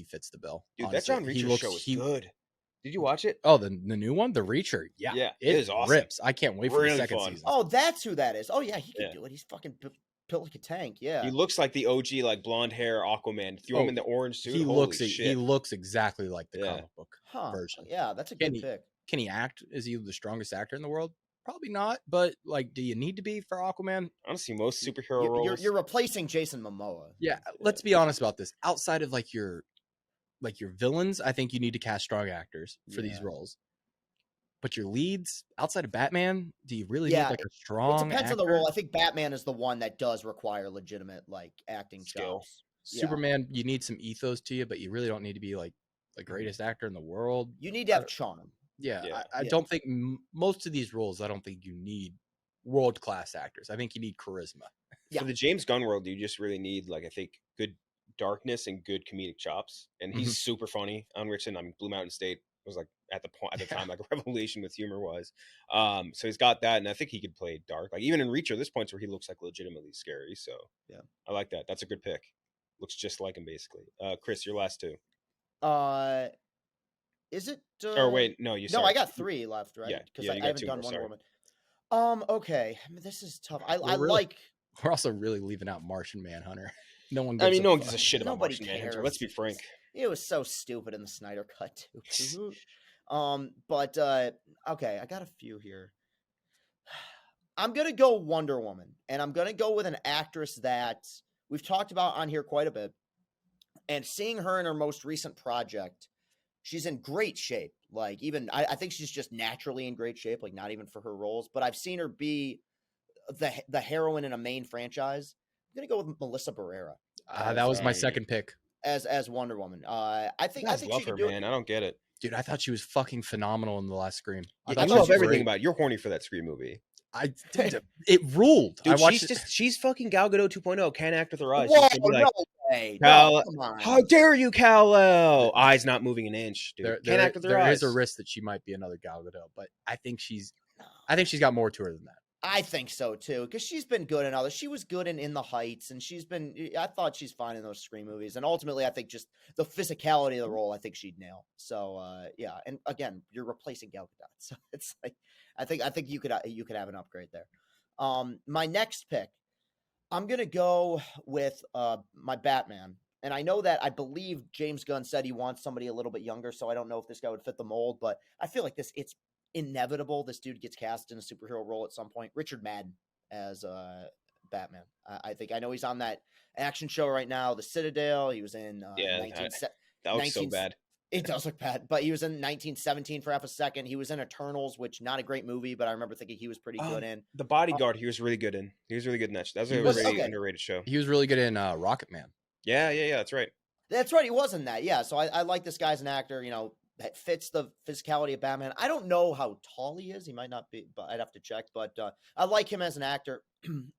Speaker 2: fits the bill.
Speaker 1: Dude,
Speaker 2: honestly.
Speaker 1: that John Reacher show is good. Did you watch it?
Speaker 2: Oh, the new one, The Reacher. Yeah, it is awesome. Rips. I can't wait for the second season.
Speaker 3: Oh, that's who that is. Oh yeah, he can do it. He's fucking built like a tank. Yeah,
Speaker 1: he looks like the OG, like blonde hair Aquaman. Threw him in the orange suit.
Speaker 2: He looks exactly like the comic book version.
Speaker 3: Yeah, that's a good pick.
Speaker 2: Can he act? Is he the strongest actor in the world? Probably not, but like, do you need to be for Aquaman?
Speaker 1: Honestly, most superhero roles.
Speaker 3: You're replacing Jason Momoa.
Speaker 2: Yeah, let's be honest about this. Outside of like your villains, I think you need to cast strong actors for these roles. But your leads, outside of Batman, do you really need like a strong?
Speaker 3: It depends on the role. I think Batman is the one that does require legitimate like acting skills.
Speaker 2: Superman, you need some ethos to you, but you really don't need to be like the greatest actor in the world.
Speaker 3: You need to have charm.
Speaker 2: I don't think most of these roles, I don't think you need world-class actors. I think you need charisma.
Speaker 1: For the James Gunn world, you just really need, like, I think, good darkness and good comedic chops. And he's super funny. On Richardson, I mean, Blue Mountain State was like at the time like a revelation with humor-wise. So he's got that, and I think he could play dark. Like even in Reacher, there's points where he looks like legitimately scary. So yeah, I like that. That's a good pick. Looks just like him basically. Chris, your last two.
Speaker 3: Is it?
Speaker 1: Or wait, no, you.
Speaker 3: No, I got 3 left, right?
Speaker 1: Yeah,
Speaker 3: because I haven't done Wonder
Speaker 1: Woman.
Speaker 3: Okay, I mean, this is tough.
Speaker 2: We're also really leaving out Martian Manhunter. No one
Speaker 1: gives a shit about Martian Manhunter. Let's be frank.
Speaker 3: It was so stupid in the Snyder Cut too. But okay, I got a few here. I'm gonna go Wonder Woman, and I'm gonna go with an actress that we've talked about on here quite a bit. And seeing her in her most recent project, she's in great shape. Like even I think she's just naturally in great shape. Like not even for her roles, but I've seen her be the heroine in a main franchise. I'm gonna go with Melissa Barrera.
Speaker 2: That was my second pick
Speaker 3: as Wonder Woman. I think
Speaker 1: love
Speaker 3: she
Speaker 1: her,
Speaker 3: can do
Speaker 1: man. I don't get it,
Speaker 2: dude. I thought she was fucking phenomenal in the last Scream.
Speaker 1: I love everything about it. You're horny for that Scream movie.
Speaker 2: It ruled.
Speaker 1: Dude, she's fucking Gal Gadot 2.0. Can't act with her eyes.
Speaker 3: Whoa, no way. No, come on.
Speaker 1: How dare you, Kal-El? Eyes not moving an inch, dude. Can't act with her eyes.
Speaker 2: There is a risk that she might be another Gal Gadot, but I think she's got more to her than that.
Speaker 3: I think so too, because she's been good in others. She was good in The Heights, and I thought she's fine in those Scream movies. And ultimately, I think just the physicality of the role, I think she'd nail. So yeah, and again, you're replacing Gal Gadot, so it's like I think you could have an upgrade there. My next pick, I'm gonna go with my Batman, and I know that I believe James Gunn said he wants somebody a little bit younger, so I don't know if this guy would fit the mold, but I feel like it's inevitable this dude gets cast in a superhero role at some point. Richard Madden as Batman. I know he's on that action show right now, The Citadel. He was in
Speaker 1: that looks so bad.
Speaker 3: It does look bad, but he was in 1917 for half a second. He was in Eternals, which not a great movie, but I remember thinking he was pretty good in.
Speaker 1: The Bodyguard, he was really good in. He was really good in that. That was a really underrated show.
Speaker 2: He was really good in Rocket Man.
Speaker 1: Yeah, that's right.
Speaker 3: That's right, he was in that. Yeah, so I like this guy as an actor. You know, that fits the physicality of Batman. I don't know how tall he is. He might not be, but I'd have to check. But I like him as an actor.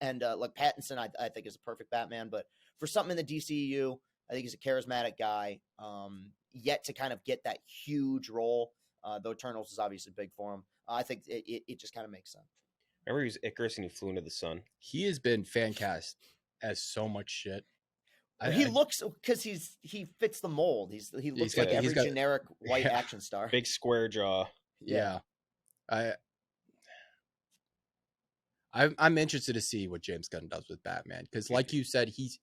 Speaker 3: And like Pattinson, I think is a perfect Batman. But for something in the DCU, I think he's a charismatic guy. Yet to kind of get that huge role, though Eternals is obviously big for him. I think it just kind of makes sense.
Speaker 1: Remember he was Icarus and he flew into the sun?
Speaker 2: He has been fan cast as so much shit.
Speaker 3: He looks, because he fits the mold. He looks like every generic white action star.
Speaker 1: Big square jaw.
Speaker 2: Yeah. I'm interested to see what James Gunn does with Batman, because like you said, he's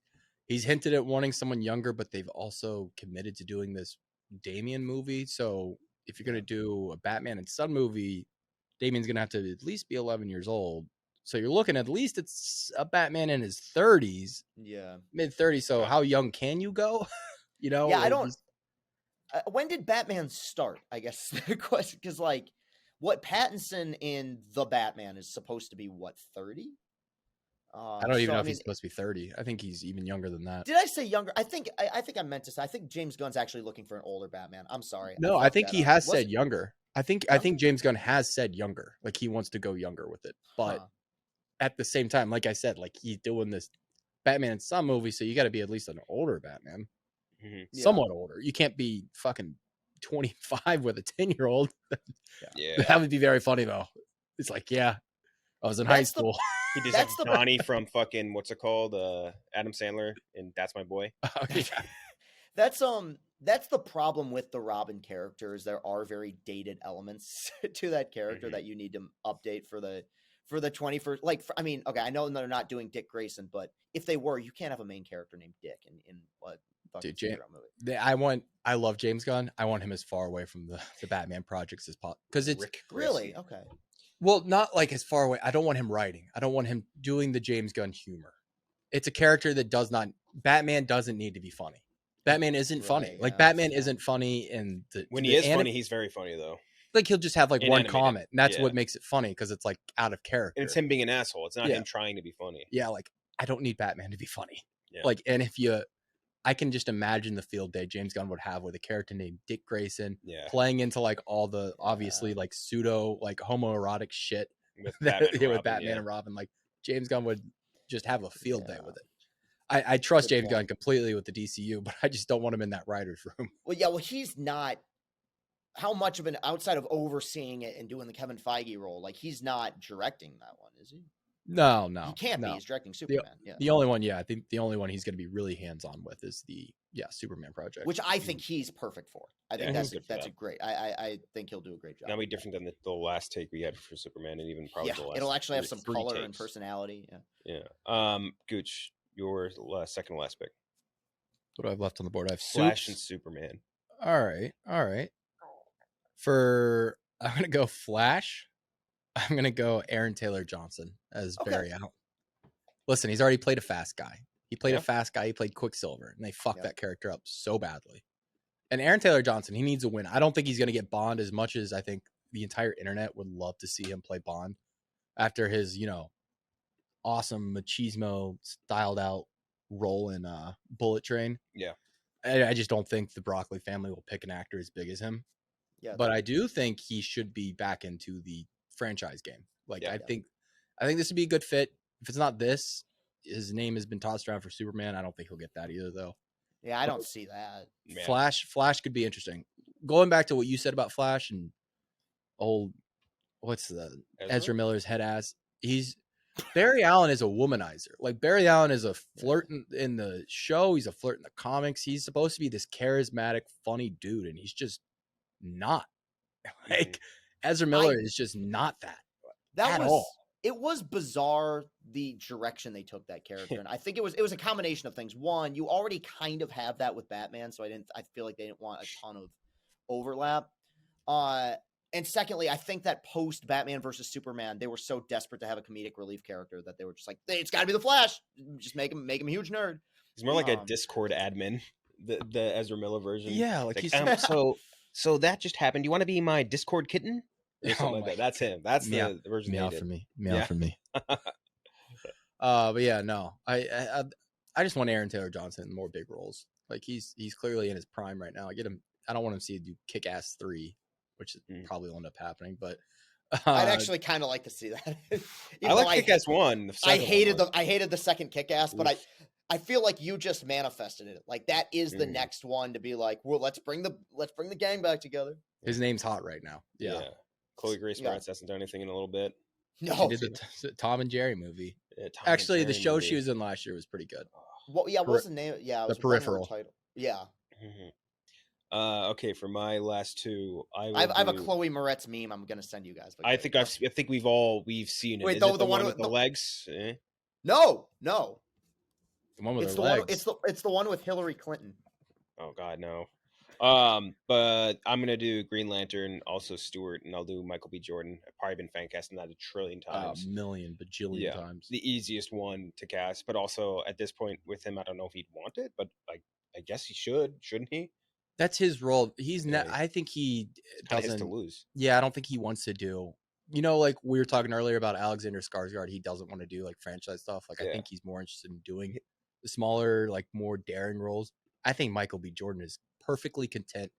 Speaker 2: hinted at wanting someone younger, but they've also committed to doing this Damian movie. So if you're going to do a Batman and Son movie, Damian's going to have to at least be 11 years old. So you're looking at least it's a Batman in his 30s.
Speaker 3: Yeah.
Speaker 2: Mid 30s. So how young can you go? You know?
Speaker 3: Yeah, I don't. When did Batman start? I guess the question, because like what Pattinson in The Batman is supposed to be, what, 30?
Speaker 2: I don't even know if he's supposed to be 30. I think he's even younger than that.
Speaker 3: Did I say younger? I think I meant to say. I think James Gunn's actually looking for an older Batman. I'm sorry.
Speaker 2: No, I think he has said younger. I think James Gunn has said younger. Like he wants to go younger with it. But at the same time, like I said, like he's doing this Batman and Son movie, so you got to be at least an older Batman.
Speaker 1: Mm-hmm.
Speaker 2: Somewhat older. You can't be fucking 25 with a 10-year-old.
Speaker 1: Yeah.
Speaker 2: That would be very funny though. It's like, yeah, I was in high school.
Speaker 1: He does have Donnie from fucking, what's it called? Adam Sandler and That's My Boy.
Speaker 2: Oh, yeah.
Speaker 3: That's the problem with the Robin characters. There are very dated elements to that character that you need to update for the 21st. Like, I mean, okay, I know they're not doing Dick Grayson, but if they were, you can't have a main character named Dick in what fucking movie.
Speaker 2: I love James Gunn. I want him as far away from the Batman projects as possible, because it's
Speaker 3: really okay.
Speaker 2: Well, not like as far away. I don't want him writing. I don't want him doing the James Gunn humor. It's a character that Batman doesn't need to be funny. Batman isn't funny. Like Batman isn't funny
Speaker 1: when he is funny, he's very funny though.
Speaker 2: Like he'll just have like one comment, and that's what makes it funny, because it's like out of character.
Speaker 1: And it's him being an asshole. It's not him trying to be funny.
Speaker 2: Yeah, like I don't need Batman to be funny.
Speaker 1: Yeah.
Speaker 2: Like, and I can just imagine the field day James Gunn would have with a character named Dick Grayson playing into like all the obviously like pseudo like homoerotic shit with Batman and Robin. Like James Gunn would just have a field day with it. I trust James Gunn completely with the DCU, but I just don't want him in that writer's room.
Speaker 3: Well, he's not. How much of an outside of overseeing it and doing the Kevin Feige role, like he's not directing that one, is he?
Speaker 2: No,
Speaker 3: he can't be. He's directing Superman.
Speaker 2: The only one, I think the only one he's going to be really hands-on with is the Superman project,
Speaker 3: which I think he's perfect for. I think that's a great. I think he'll do a great job.
Speaker 1: That'll be different than the last take we had for Superman, and even probably the last.
Speaker 3: It'll actually have some color and personality.
Speaker 1: Yeah. Gooch, your second to last pick.
Speaker 2: What do I have left on the board? I have
Speaker 1: Flash and Superman.
Speaker 2: All right. I'm gonna go Flash. I'm going to go Aaron Taylor Johnson as Barry Allen. Listen, he's already played a fast guy. He played a fast guy. He played Quicksilver, and they fucked that character up so badly. And Aaron Taylor Johnson, he needs a win. I don't think he's going to get Bond as much as I think the entire internet would love to see him play Bond after his, awesome machismo styled out role in Bullet Train.
Speaker 1: Yeah.
Speaker 2: I just don't think the Broccoli family will pick an actor as big as him. Yeah. But I do think he should be back into the franchise game. I think this would be a good fit. If it's not this, his name has been tossed around for Superman. I don't think he'll get that either, though.
Speaker 3: Yeah, I don't see that.
Speaker 1: Man.
Speaker 2: Flash could be interesting. Going back to what you said about Flash and Ezra Miller's head ass. Barry Allen is a womanizer. Like Barry Allen is a flirt in the show. He's a flirt in the comics. He's supposed to be this charismatic, funny dude, and he's just not. Like Ezra Miller is just not that. At all.
Speaker 3: It was bizarre the direction they took that character, and I think it was a combination of things. One, you already kind of have that with Batman, so I feel like they didn't want a ton of overlap. And secondly, I think that post Batman versus Superman, they were so desperate to have a comedic relief character that they were just like, it's got to be the Flash. Just make him a huge nerd.
Speaker 1: He's more like a Discord admin the Ezra Miller version.
Speaker 2: Yeah, like
Speaker 1: It's
Speaker 2: he's
Speaker 1: so that just happened. Do you want to be my Discord kitten? Or something
Speaker 2: Oh
Speaker 1: like
Speaker 2: my
Speaker 1: that. That's him. That's
Speaker 2: Meow.
Speaker 1: the version
Speaker 2: meow
Speaker 1: they
Speaker 2: for
Speaker 1: did.
Speaker 2: me. Meow
Speaker 1: Yeah.
Speaker 2: for me. But yeah, no. I just want Aaron Taylor Johnson in more big roles. Like he's clearly in his prime right now. I don't want him to see him do Kick-Ass 3, which probably will end up happening, but
Speaker 3: I'd actually kind of like to see that.
Speaker 1: I like Kick-Ass 1.
Speaker 3: I hated the second Kick-Ass, but I feel like you just manifested it. Like that is the next one to be like, well, let's bring the gang back together.
Speaker 2: His name's hot right now. Yeah.
Speaker 1: Chloe Grace Moretz hasn't done anything in a little bit.
Speaker 3: No,
Speaker 2: she did the Tom and Jerry movie. Actually, the show she was in last year was pretty good.
Speaker 3: What was the name? Yeah, it was
Speaker 2: The Peripheral
Speaker 3: title. Yeah.
Speaker 1: Okay, for my last two,
Speaker 3: I have a Chloe Moretz meme I'm gonna send you guys.
Speaker 1: I think we've seen it.
Speaker 3: Wait,
Speaker 1: Is
Speaker 3: the
Speaker 1: it the
Speaker 3: one
Speaker 1: with the legs? Eh?
Speaker 3: No.
Speaker 2: The one with
Speaker 3: It's
Speaker 2: the
Speaker 3: the
Speaker 2: legs.
Speaker 3: one. It's the one with Hillary Clinton.
Speaker 1: Oh God, no. But I'm gonna do Green Lantern, also Stewart, and I'll do Michael B. Jordan. I've probably been fan casting that a trillion times.
Speaker 2: A million, bajillion times.
Speaker 1: The easiest one to cast, but also at this point with him, I don't know if he'd want it, but I guess he shouldn't he?
Speaker 2: That's his role. He's not. I think he doesn't
Speaker 1: to lose.
Speaker 2: Yeah, I don't think he wants to do. Like we were talking earlier about Alexander Skarsgård. He doesn't want to do like franchise stuff. Like I think he's more interested in doing the smaller, like more daring roles. I think Michael B. Jordan is perfectly content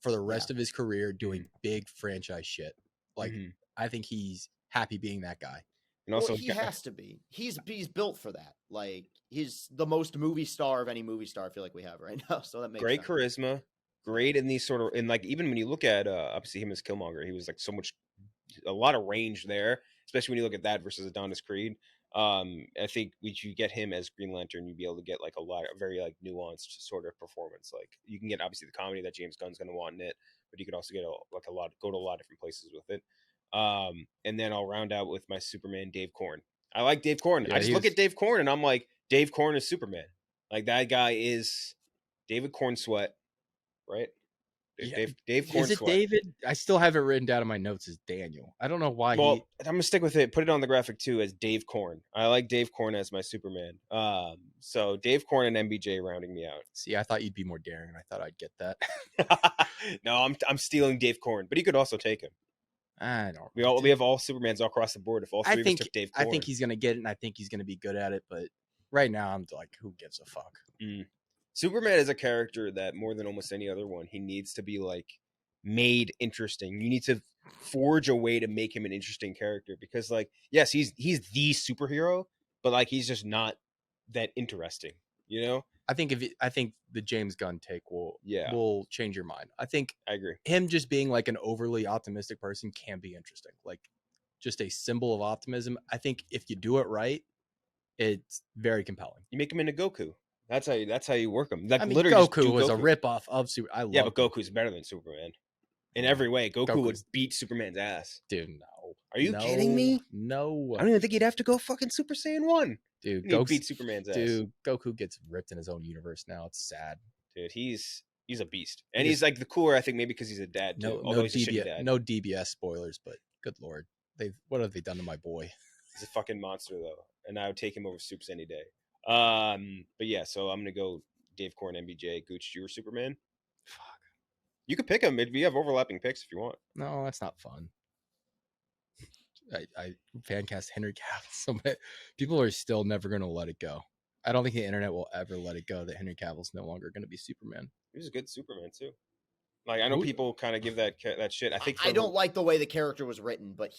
Speaker 2: for the rest of his career doing big franchise shit. Like I think he's happy being that guy.
Speaker 1: And also,
Speaker 3: he has to be. He's built for that. Like he's the most movie star of any movie star I feel like we have right now. So that makes
Speaker 1: great
Speaker 3: sense.
Speaker 1: charisma, great in these sort of, and like even when you look at obviously him as Killmonger, he was like a lot of range there, especially when you look at that versus Adonis Creed. I think if you get him as Green Lantern, you'd be able to get like a very like nuanced sort of performance. Like you can get obviously the comedy that James Gunn's going to want in it, but you could also get go to a lot of different places with it. And then I'll round out with my Superman, Dave Corn. I like Dave Corn. I just look at Dave Corn and I'm like, Dave Corn is Superman. Like that guy is David Corn Sweat, right? Dave Corn
Speaker 2: Is it
Speaker 1: Sweat.
Speaker 2: David? I still have it written down in my notes as Daniel. I don't know why.
Speaker 1: Well, I'm gonna stick with it. Put it on the graphic too as Dave Corn. I like Dave Corn as my Superman. So Dave Corn and MBJ rounding me out.
Speaker 2: See, I thought you'd be more daring, and I thought I'd get that.
Speaker 1: No, I'm stealing Dave Corn, but he could also take him.
Speaker 2: I don't.
Speaker 1: We have all Supermans all across the board. If all three of us took Dave Corn,
Speaker 2: I think he's gonna get it, and I think he's gonna be good at it. But right now, I'm like, who gives a fuck?
Speaker 1: Superman is a character that more than almost any other one, he needs to be like made interesting. You need to forge a way to make him an interesting character because, like, yes, he's the superhero, but like he's just not that interesting.
Speaker 2: I think the James Gunn take will change your mind. I
Speaker 1: agree.
Speaker 2: Him just being like an overly optimistic person can be interesting. Like just a symbol of optimism. I think if you do it right, it's very compelling.
Speaker 1: You make him into Goku. That's how you work him. Like,
Speaker 2: literally, Goku was a ripoff of Superman.
Speaker 1: But Goku's better than Superman in every way. Goku would beat Superman's ass.
Speaker 2: Dude, no.
Speaker 1: Are you kidding me?
Speaker 2: No.
Speaker 1: I don't even think he'd have to go fucking Super Saiyan 1.
Speaker 2: Dude,
Speaker 1: Goku beat Superman's ass.
Speaker 2: Dude, Goku gets ripped in his own universe now. It's sad.
Speaker 1: Dude, he's a beast, and he's like the cooler. I think maybe because he's a dad too.
Speaker 2: No DBS spoilers, but good lord, what have they done to my boy?
Speaker 1: He's a fucking monster though, and I would take him over Supes any day. But yeah, so I'm gonna go Dave Corn, MBJ, Gooch, you or Superman.
Speaker 2: Fuck.
Speaker 1: You could pick them. We have overlapping picks if you want.
Speaker 2: No, that's not fun. I fancast Henry Cavill. So people are still never going to let it go. I don't think the internet will ever let it go that Henry Cavill's no longer going to be Superman.
Speaker 1: He was a good Superman too. Like I know people kind of give that shit.
Speaker 3: I don't like the way the character was written, but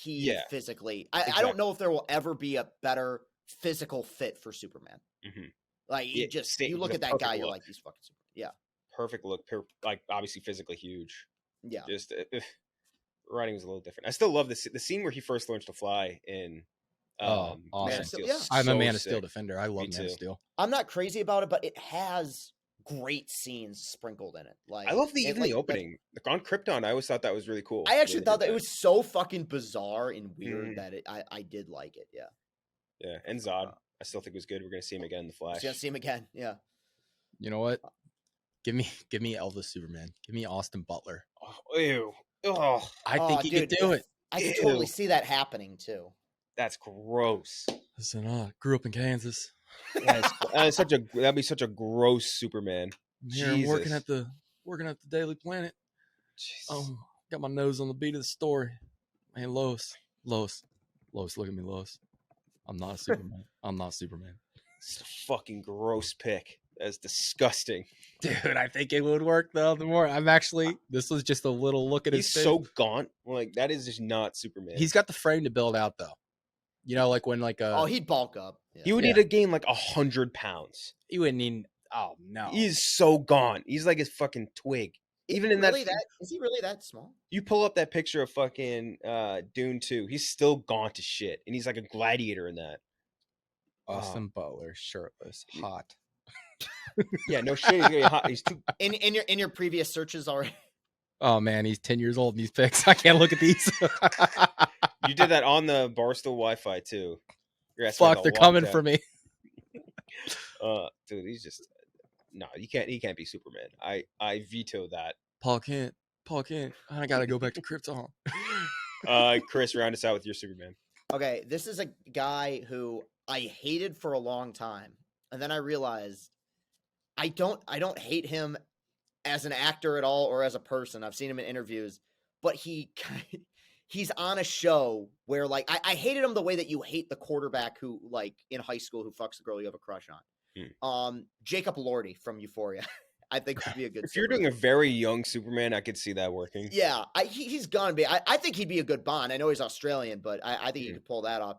Speaker 3: physically, I don't know if there will ever be a better physical fit for Superman. Like you look at that guy, you're like, he's fucking Superman. Yeah,
Speaker 1: perfect look. Like obviously physically huge.
Speaker 3: Yeah,
Speaker 1: just writing was a little different. I still love the scene where he first learns to fly in.
Speaker 2: Awesome.
Speaker 3: Man of Steel.
Speaker 2: Yeah. I'm a Man of Steel defender. I love Man of Steel.
Speaker 3: I'm not crazy about it, but it has great scenes sprinkled in it. Like
Speaker 1: I love the opening. Like on Krypton, I always thought that was really cool.
Speaker 3: I actually thought that it was so fucking bizarre and weird that I did like it. Yeah.
Speaker 1: Yeah, and Zod, I still think was good. We're gonna see him again in the Flash.
Speaker 3: Gonna see him again. Yeah.
Speaker 2: You know what? Give me Elvis Superman. Give me Austin Butler.
Speaker 1: Oh, ew. Oh,
Speaker 2: I think he could do it.
Speaker 3: I could totally see that happening too.
Speaker 1: That's gross.
Speaker 2: Listen, grew up in Kansas.
Speaker 1: Yeah, that'd be such a gross Superman.
Speaker 2: I'm here. I'm working
Speaker 1: Jesus.
Speaker 2: at the Daily Planet.
Speaker 1: Jesus.
Speaker 2: Got my nose on the beat of the story. Man, Lois, look at me, Lois. I'm not a Superman. I'm not Superman.
Speaker 1: It's a fucking gross pick. That's disgusting.
Speaker 2: Dude, I think it would work though. This was just a little look at
Speaker 1: He's
Speaker 2: his face.
Speaker 1: so gaunt. Like, that is just not Superman.
Speaker 2: He's got the frame to build out though. You know, like when like
Speaker 3: Oh, he'd bulk up. Yeah.
Speaker 1: He would need to gain like 100 pounds.
Speaker 2: he wouldn't need. Oh no,
Speaker 1: He's so gaunt. He's like his fucking twig. Even in
Speaker 3: really is he really that small?
Speaker 1: You pull up that picture of fucking Dune 2. He's still gaunt as shit, and he's like a gladiator in that.
Speaker 2: Austin Butler, shirtless, hot.
Speaker 1: Yeah, no shit. He's gonna be hot. He's too.
Speaker 3: In your previous searches already.
Speaker 2: Oh man, he's 10 years old in these pics. I can't look at these.
Speaker 1: You did that on the Barstool Wi-Fi too.
Speaker 2: Fuck, they're coming for me.
Speaker 1: Dude, he's just no. He can't be Superman. I veto that.
Speaker 2: Paul can't. I gotta go back to Krypton.
Speaker 1: Chris, round us out with your Superman.
Speaker 3: Okay, this is a guy who I hated for a long time, and then I realized I don't hate him as an actor at all or as a person. I've seen him in interviews, but he's on a show where like I hated him the way that you hate the quarterback who like in high school who fucks the girl you have a crush on. Jacob Elordi from Euphoria. I think would be a good.
Speaker 1: If you're doing a very young Superman, I could see that working.
Speaker 3: Yeah, he's gonna be. I think he'd be a good Bond. I know he's Australian, but I think he could pull that off.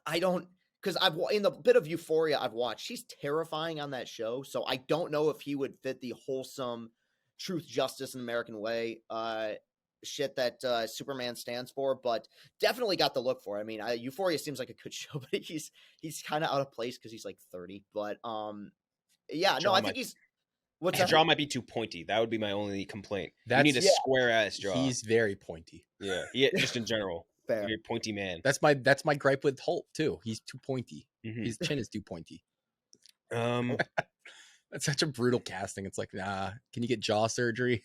Speaker 3: I don't because I've in the bit of Euphoria I've watched. He's terrifying on that show, so I don't know if he would fit the wholesome truth, justice, and American way shit that Superman stands for. But definitely got the look for it. I mean, Euphoria seems like a good show, but he's kind of out of place because he's like 30. But yeah, no, I think he's. What's
Speaker 1: His jaw might be too pointy. That would be my only complaint. You need a square ass jaw.
Speaker 2: He's very pointy.
Speaker 1: Yeah, just in general.
Speaker 3: Fair.
Speaker 1: You're a pointy man.
Speaker 2: That's my gripe with Holt too. He's too pointy.
Speaker 1: Mm-hmm.
Speaker 2: His chin is too pointy. That's such a brutal casting. It's like, nah. Can you get jaw surgery?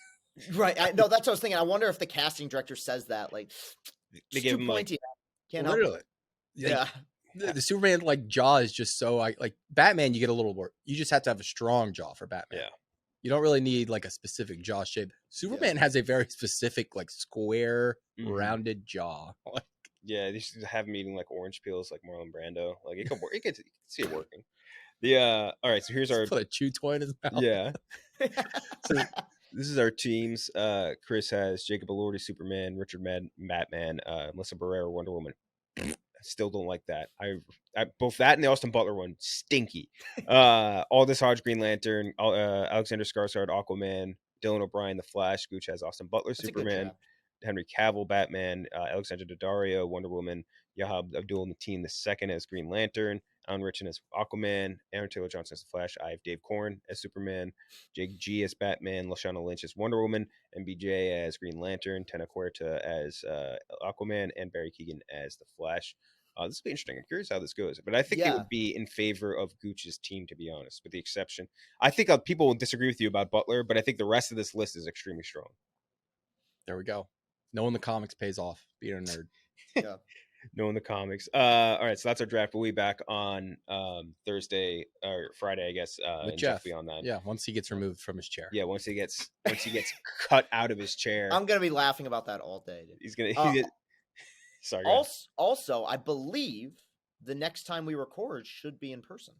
Speaker 3: Right. No, that's what I was thinking. I wonder if the casting director says that. Like,
Speaker 1: they give him
Speaker 3: pointy. Can't
Speaker 2: literally.
Speaker 3: help it. Yeah.
Speaker 2: The Superman like jaw is just so like Batman. You get a little more. You just have to have a strong jaw for Batman.
Speaker 1: Yeah.
Speaker 2: You don't really need like a specific jaw shape. Superman has a very specific like square, rounded jaw.
Speaker 1: Yeah, they should have him eating like orange peels, like Marlon Brando. Like it could work. You can see it working. All right. So here's our
Speaker 2: put a chew toy in his mouth.
Speaker 1: Yeah. So this is our teams. Chris has Jacob Elordi, Superman, Richard Batman, Melissa Barrera, Wonder Woman. I still don't like that. I both that and the Austin Butler one stinky. Aldous Hodge, Green Lantern, Alexander Skarsgård, Aquaman, Dylan O'Brien, The Flash. Gooch has Austin Butler,
Speaker 3: That's
Speaker 1: Superman, Henry Cavill, Batman, Alexander Daddario, Wonder Woman, Yahab Abdul Mateen II as Green Lantern, Alan Ritchson as Aquaman, Aaron Taylor Johnson as The Flash. I have Dave Corn as Superman, Jake G as Batman, Lashana Lynch as Wonder Woman, MBJ as Green Lantern, Tena Huerta as Aquaman, and Barry Keoghan as The Flash. This will be interesting. I'm curious how this goes, but I think it would be in favor of Gooch's team, to be honest, with the exception. I think people will disagree with you about Butler, but I think the rest of this list is extremely strong.
Speaker 2: There we go. Knowing the comics pays off. Being a nerd.
Speaker 3: Yeah.
Speaker 1: Knowing the comics. All right, so that's our draft. We'll be back on Thursday or Friday, I guess.
Speaker 2: With
Speaker 1: and
Speaker 2: Jeff.
Speaker 1: Be on that.
Speaker 2: Yeah, once he gets removed from his chair.
Speaker 1: Yeah, once he gets cut out of his chair.
Speaker 3: I'm gonna be laughing about that all day. Dude.
Speaker 1: He's gonna. Sorry.
Speaker 3: Also, I believe the next time we record should be in person.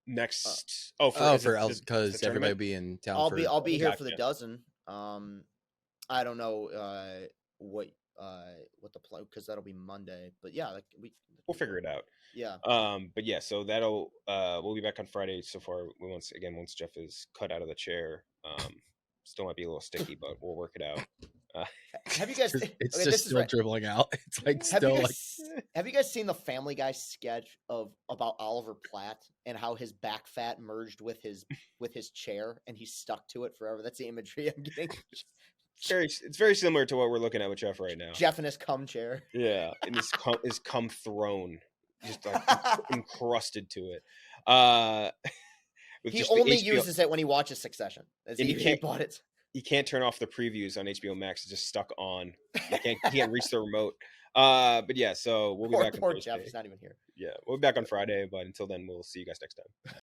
Speaker 1: Next,
Speaker 2: because everybody will be in town.
Speaker 3: I'll be here for the dozen. I don't know what the play because that'll be Monday. But yeah,
Speaker 1: we'll figure it out.
Speaker 3: Yeah.
Speaker 1: But yeah, so that'll we'll be back on Friday. So far, once Jeff is cut out of the chair, still might be a little sticky, but we'll work it out.
Speaker 3: Have you guys?
Speaker 2: It's just still dribbling out. It's like
Speaker 3: Have you guys seen the Family Guy sketch about Oliver Platt and how his back fat merged with his chair and he's stuck to it forever? That's the imagery I'm getting.
Speaker 1: It's very similar to what we're looking at with Jeff right now.
Speaker 3: Jeff in his cum chair.
Speaker 1: Yeah, and his cum throne, just like encrusted to it.
Speaker 3: He only uses it when he watches Succession. He bought it.
Speaker 1: You can't turn off the previews on HBO Max. It's just stuck on. You can't reach the remote. But yeah, so we'll be back on Thursday.
Speaker 3: Jeff, he's not even here.
Speaker 1: Yeah, we'll be back on Friday, but until then, we'll see you guys next time.